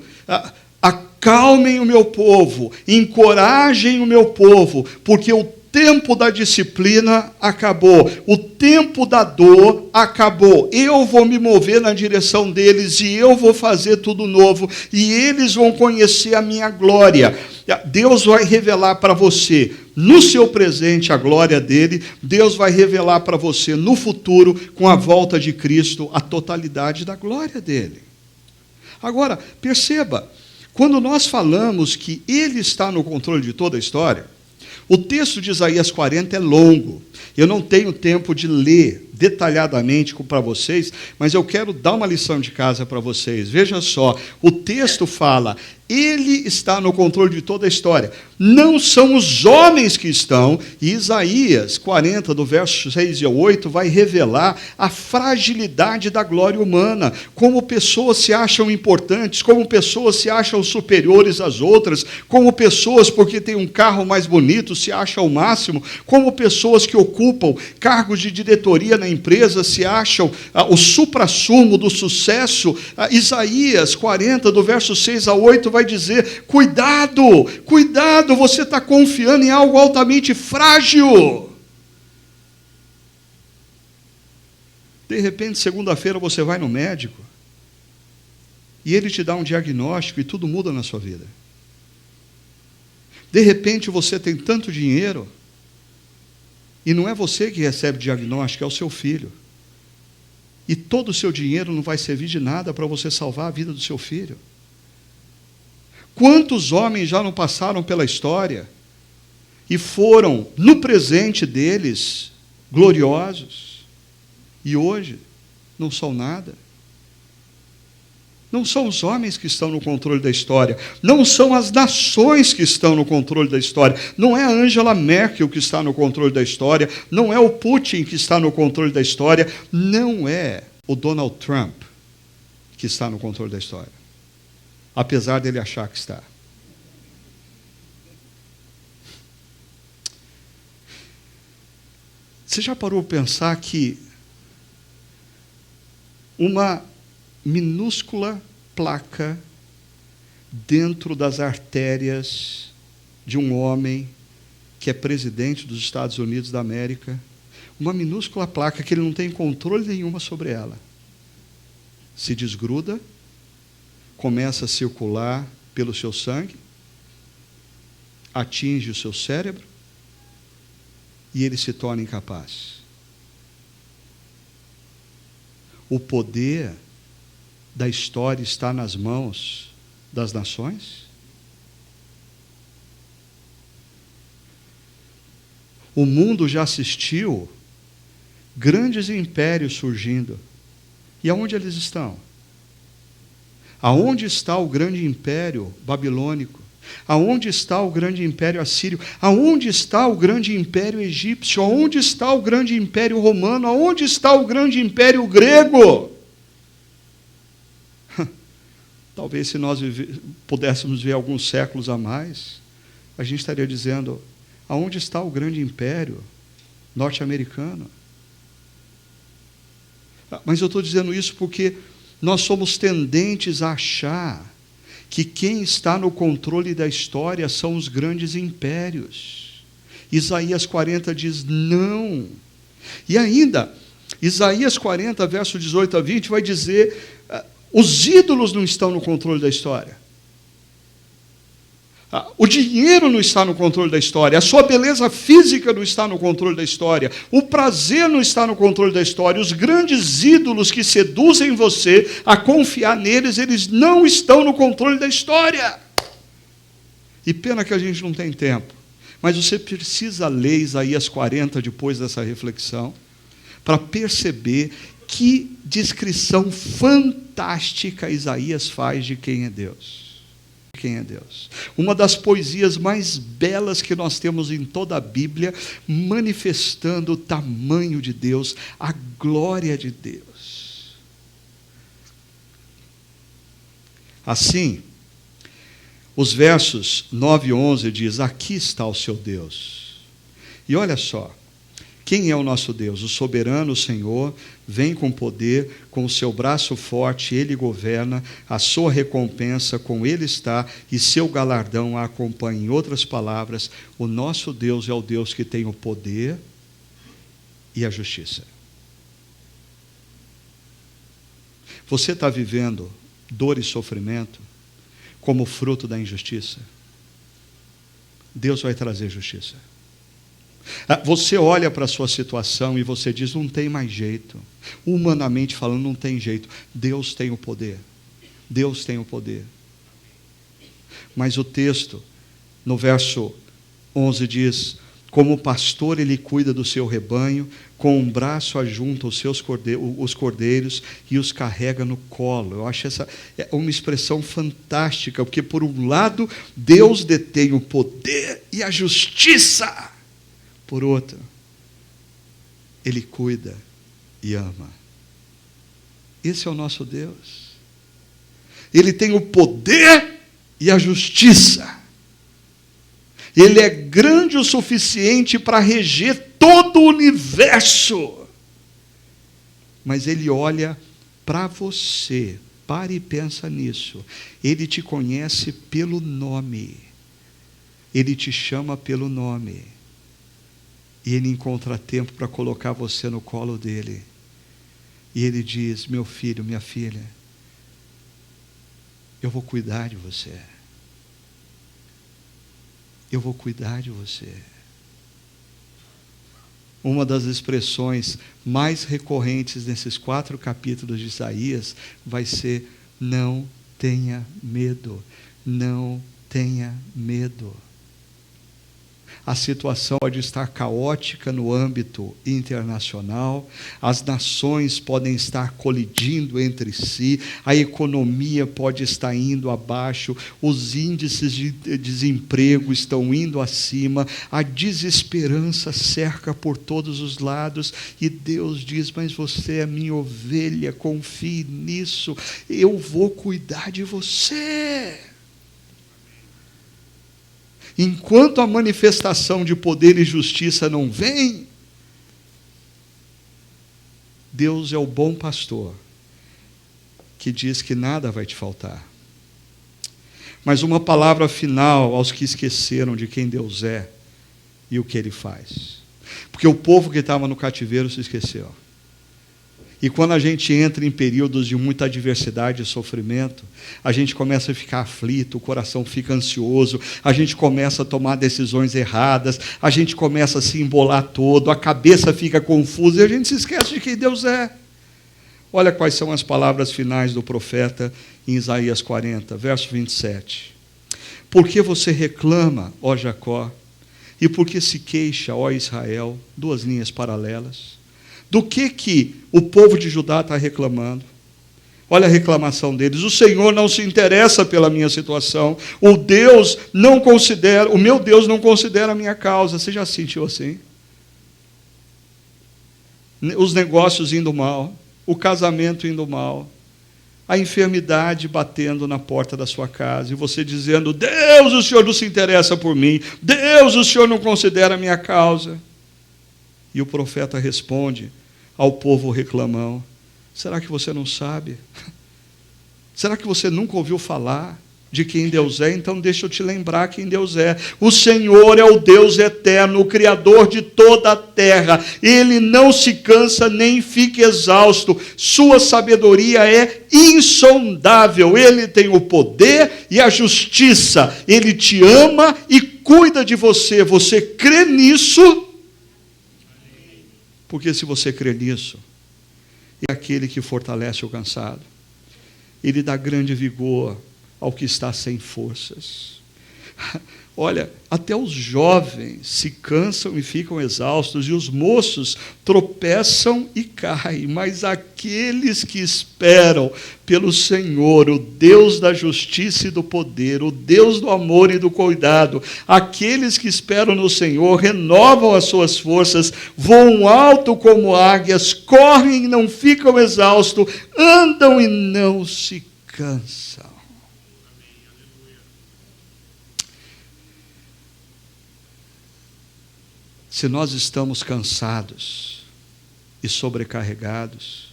Acalmem o meu povo, encorajem o meu povo, porque o tempo da disciplina acabou, o tempo da dor acabou. Eu vou me mover na direção deles e eu vou fazer tudo novo e eles vão conhecer a minha glória. Deus vai revelar para você no seu presente a glória dele, Deus vai revelar para você no futuro, com a volta de Cristo, a totalidade da glória dele. Agora, perceba, quando nós falamos que ele está no controle de toda a história, o texto de Isaías 40 é longo. Eu não tenho tempo de ler detalhadamente para vocês, mas eu quero dar uma lição de casa para vocês. Veja só, o texto fala, ele está no controle de toda a história. Não são os homens que estão, e Isaías 40, do verso 6 e 8, vai revelar a fragilidade da glória humana, como pessoas se acham importantes, como pessoas se acham superiores às outras, como pessoas, porque tem um carro mais bonito, se acham o máximo, como pessoas que ocupam cargos de diretoria na empresa se acham o suprassumo do sucesso. Isaías 40, do verso 6 a 8, vai dizer, cuidado, cuidado, você está confiando em algo altamente frágil. De repente, segunda-feira, você vai no médico e ele te dá um diagnóstico e tudo muda na sua vida. De repente, você tem tanto dinheiro e não é você que recebe o diagnóstico, é o seu filho. E todo o seu dinheiro não vai servir de nada para você salvar a vida do seu filho. Quantos homens já não passaram pela história e foram, no presente deles, gloriosos, e hoje não são nada? Não são os homens que estão no controle da história, não são as nações que estão no controle da história, não é a Angela Merkel que está no controle da história, não é o Putin que está no controle da história, não é o Donald Trump que está no controle da história, apesar dele achar que está. Você já parou para pensar que uma minúscula placa dentro das artérias de um homem que é presidente dos Estados Unidos da América, uma minúscula placa que ele não tem controle nenhuma sobre ela, se desgruda, começa a circular pelo seu sangue, atinge o seu cérebro e ele se torna incapaz. O poder da história está nas mãos das nações? O mundo já assistiu grandes impérios surgindo. E aonde eles estão? Aonde está o grande império babilônico? Aonde está o grande império assírio? Aonde está o grande império egípcio? Aonde está o grande império romano? Aonde está o grande império grego? Talvez se nós pudéssemos ver alguns séculos a mais, a gente estaria dizendo, aonde está o grande império norte-americano? Mas eu estou dizendo isso porque nós somos tendentes a achar que quem está no controle da história são os grandes impérios. Isaías 40 diz não. E ainda, Isaías 40, verso 18 a 20, vai dizer, os ídolos não estão no controle da história. O dinheiro não está no controle da história, a sua beleza física não está no controle da história, o prazer não está no controle da história, os grandes ídolos que seduzem você a confiar neles, eles não estão no controle da história. E pena que a gente não tem tempo, mas você precisa ler Isaías 40 depois dessa reflexão, para perceber que descrição fantástica Isaías faz de quem é Deus. Quem é Deus? Uma das poesias mais belas que nós temos em toda a Bíblia, manifestando o tamanho de Deus, a glória de Deus. Assim, os versos 9 e 11 diz, aqui está o seu Deus. E olha só, Quem é o nosso Deus? O soberano Senhor vem com poder, com o seu braço forte, ele governa, a sua recompensa com ele está e seu galardão a acompanha. Em outras palavras, o nosso Deus é o Deus que tem o poder e a justiça. Você está vivendo dor e sofrimento como fruto da injustiça? Deus vai trazer justiça. Você olha para a sua situação e você diz, não tem mais jeito. Humanamente falando, não tem jeito. Deus tem o poder. Deus tem o poder. Mas o texto, no verso 11 diz, como pastor ele cuida do seu rebanho, com um braço ajunta os cordeiros e os carrega no colo. Eu acho essa é uma expressão fantástica, porque por um lado, Deus detém o poder e a justiça. Por outro, ele cuida e ama. Esse é o nosso Deus. Ele tem o poder e a justiça. Ele é grande o suficiente para reger todo o universo. Mas ele olha para você. Pare e pensa nisso. Ele te conhece pelo nome. Ele te chama pelo nome. E ele encontra tempo para colocar você no colo dele. E ele diz, meu filho, minha filha, eu vou cuidar de você. Eu vou cuidar de você. Uma das expressões mais recorrentes nesses 4 capítulos de Isaías vai ser, não tenha medo, não tenha medo. A situação pode estar caótica no âmbito internacional, as nações podem estar colidindo entre si, a economia pode estar indo abaixo, os índices de desemprego estão indo acima, a desesperança cerca por todos os lados, e Deus diz, mas você é minha ovelha, confie nisso, eu vou cuidar de você. Enquanto a manifestação de poder e justiça não vem, Deus é o bom pastor, que diz que nada vai te faltar. Mas uma palavra final aos que esqueceram de quem Deus é e o que Ele faz. Porque o povo que estava no cativeiro se esqueceu. E quando a gente entra em períodos de muita adversidade e sofrimento, a gente começa a ficar aflito, o coração fica ansioso, a gente começa a tomar decisões erradas, a gente começa a se embolar todo, a cabeça fica confusa e a gente se esquece de quem Deus é. Olha quais são as palavras finais do profeta em Isaías 40, verso 27. Por que você reclama, ó Jacó, e por que se queixa, ó Israel? 2 linhas paralelas. Do que o povo de Judá está reclamando? Olha a reclamação deles. O Senhor não se interessa pela minha situação. O meu Deus não considera a minha causa. Você já se sentiu assim? Os negócios indo mal, o casamento indo mal, a enfermidade batendo na porta da sua casa, e você dizendo, Deus, o Senhor não se interessa por mim. Deus, o Senhor não considera a minha causa. E o profeta responde ao povo reclamão, será que você não sabe? Será que você nunca ouviu falar de quem Deus é? Então deixa eu te lembrar quem Deus é. O Senhor é o Deus eterno, o Criador de toda a terra. Ele não se cansa nem fica exausto. Sua sabedoria é insondável. Ele tem o poder e a justiça. Ele te ama e cuida de você. Você crê nisso? Porque se você crê nisso, é aquele que fortalece o cansado. Ele dá grande vigor ao que está sem forças. Olha, até os jovens se cansam e ficam exaustos, e os moços tropeçam e caem, mas aqueles que esperam pelo Senhor, o Deus da justiça e do poder, o Deus do amor e do cuidado, aqueles que esperam no Senhor renovam as suas forças, voam alto como águias, correm e não ficam exaustos, andam e não se cansam. Se nós estamos cansados e sobrecarregados,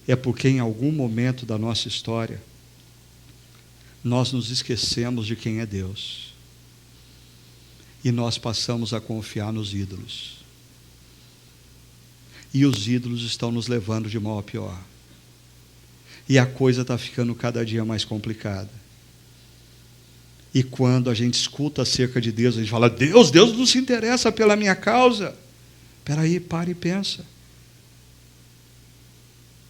é porque em algum momento da nossa história, nós nos esquecemos de quem é Deus. E nós passamos a confiar nos ídolos. E os ídolos estão nos levando de mal a pior. E a coisa está ficando cada dia mais complicada. E quando a gente escuta acerca de Deus, a gente fala, Deus não se interessa pela minha causa. Espera aí, para e pensa.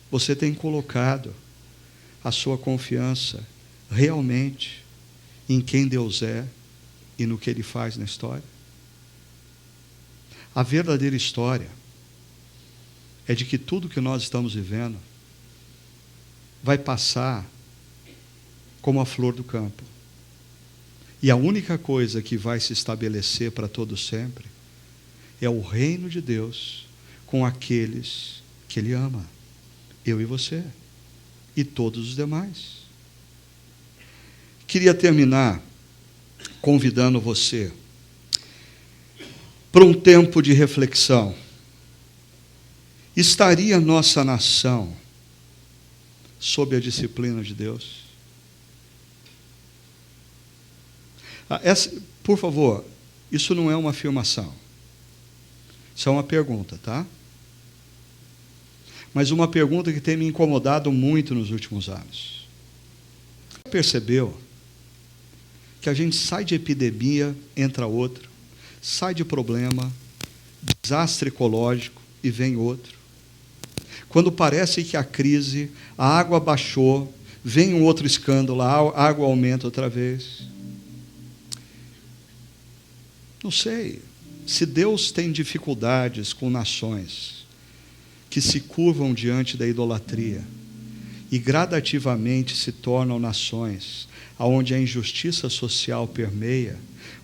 Você tem colocado a sua confiança realmente em quem Deus é e no que Ele faz na história? A verdadeira história é de que tudo que nós estamos vivendo vai passar como a flor do campo. E a única coisa que vai se estabelecer para todo sempre é o reino de Deus com aqueles que Ele ama. Eu e você. E todos os demais. Queria terminar convidando você para um tempo de reflexão. Estaria nossa nação sob a disciplina de Deus? Por favor, isso não é uma afirmação. Isso é uma pergunta, tá? Mas uma pergunta que tem me incomodado muito nos últimos anos. Você percebeu que a gente sai de epidemia, entra outro, sai de problema, desastre ecológico e vem outro. Quando parece que a crise, a água baixou, vem um outro escândalo, a água aumenta outra vez. Não sei, se Deus tem dificuldades com nações que se curvam diante da idolatria e gradativamente se tornam nações onde a injustiça social permeia,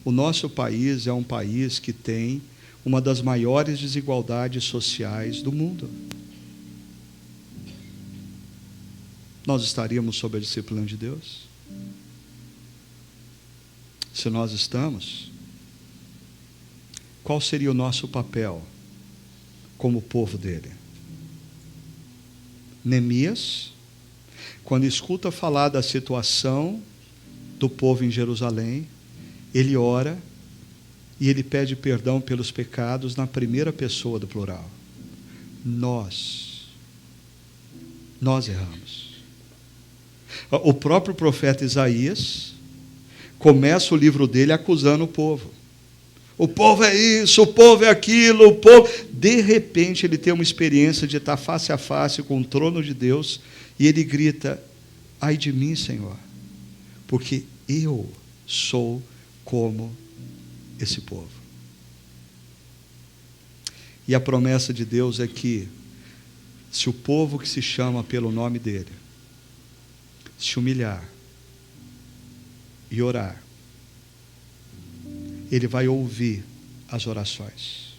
o nosso país é um país que tem uma das maiores desigualdades sociais do mundo. Nós estaríamos sob a disciplina de Deus? Se nós estamos, qual seria o nosso papel como povo dele? Neemias, quando escuta falar da situação do povo em Jerusalém, ele ora e ele pede perdão pelos pecados na primeira pessoa do plural. Nós erramos. O próprio profeta Isaías começa o livro dele acusando o povo. O povo é isso, o povo é aquilo, o povo... De repente ele tem uma experiência de estar face a face com o trono de Deus e ele grita, ai de mim, Senhor, porque eu sou como esse povo. E a promessa de Deus é que se o povo que se chama pelo nome dele se humilhar e orar, ele vai ouvir as orações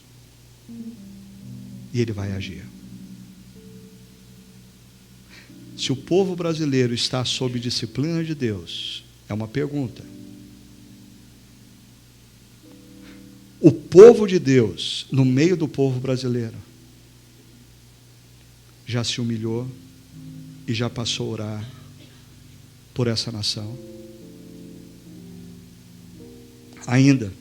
e ele vai agir. Se o povo brasileiro está sob disciplina de Deus, é uma pergunta. O povo de Deus, no meio do povo brasileiro, já se humilhou e já passou a orar por essa nação? Ainda,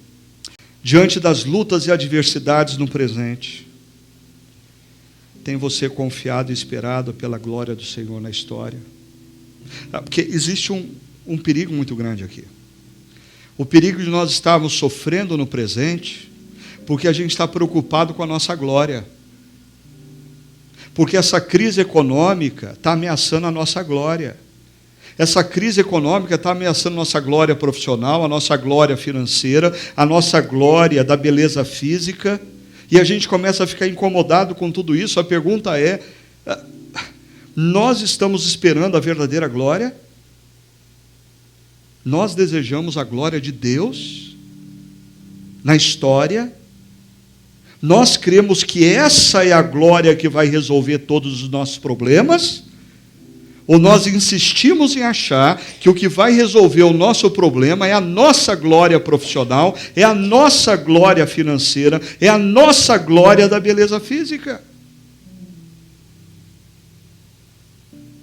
diante das lutas e adversidades no presente, tem você confiado e esperado pela glória do Senhor na história? Porque existe um perigo muito grande aqui. O perigo de nós estarmos sofrendo no presente, porque a gente está preocupado com a nossa glória. Porque essa crise econômica está ameaçando a nossa glória. Essa crise econômica está ameaçando a nossa glória profissional, a nossa glória financeira, a nossa glória da beleza física, e a gente começa a ficar incomodado com tudo isso. A pergunta é, nós estamos esperando a verdadeira glória? Nós desejamos a glória de Deus na história? Nós cremos que essa é a glória que vai resolver todos os nossos problemas? Ou nós insistimos em achar que o que vai resolver o nosso problema é a nossa glória profissional, é a nossa glória financeira, é a nossa glória da beleza física.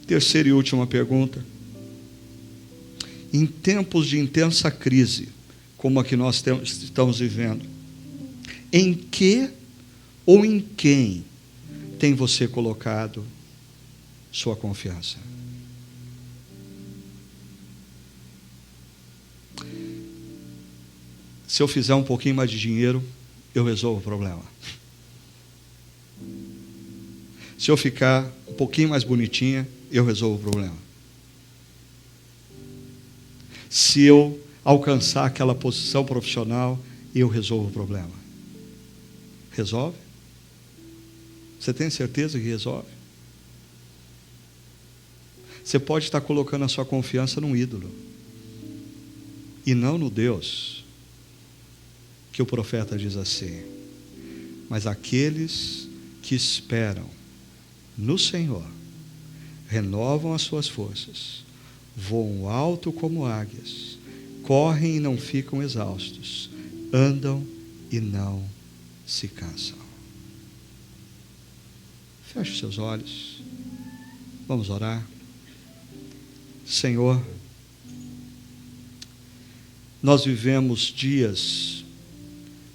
Terceira e última pergunta. Em tempos de intensa crise, como a que nós estamos vivendo, em que ou em quem tem você colocado sua confiança? Se eu fizer um pouquinho mais de dinheiro, eu resolvo o problema. Se eu ficar um pouquinho mais bonitinha, eu resolvo o problema. Se eu alcançar aquela posição profissional, eu resolvo o problema. Resolve? Você tem certeza que resolve? Você pode estar colocando a sua confiança num ídolo e não no Deus que o profeta diz assim: mas aqueles que esperam no Senhor renovam as suas forças, voam alto como águias, correm e não ficam exaustos, andam e não se cansam. Feche os seus olhos, vamos orar. Senhor, nós vivemos dias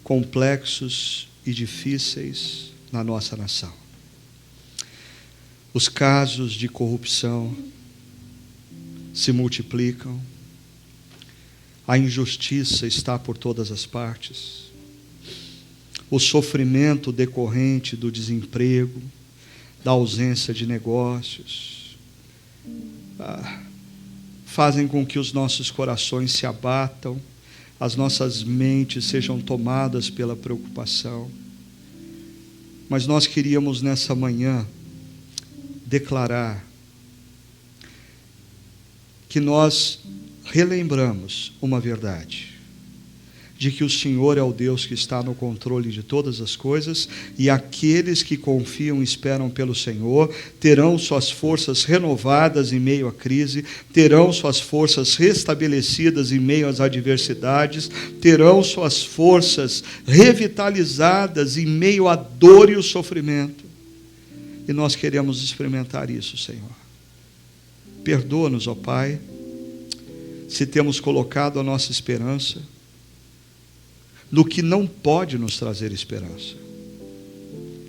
complexos e difíceis na nossa nação. Os casos de corrupção se multiplicam, a injustiça está por todas as partes, o sofrimento decorrente do desemprego, da ausência de negócios, fazem com que os nossos corações se abatam, as nossas mentes sejam tomadas pela preocupação. Mas nós queríamos nessa manhã declarar que nós relembramos uma verdade, de que o Senhor é o Deus que está no controle de todas as coisas, e aqueles que confiam e esperam pelo Senhor terão suas forças renovadas em meio à crise, terão suas forças restabelecidas em meio às adversidades, terão suas forças revitalizadas em meio à dor e o sofrimento. E nós queremos experimentar isso, Senhor. Perdoa-nos, ó Pai, se temos colocado a nossa esperança no que não pode nos trazer esperança.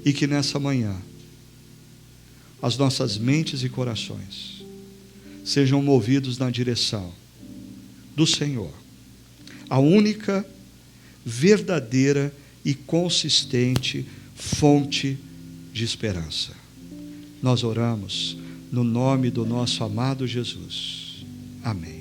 E que nessa manhã as nossas mentes e corações sejam movidos na direção do Senhor, a única, verdadeira e consistente fonte de esperança. Nós oramos no nome do nosso amado Jesus. Amém.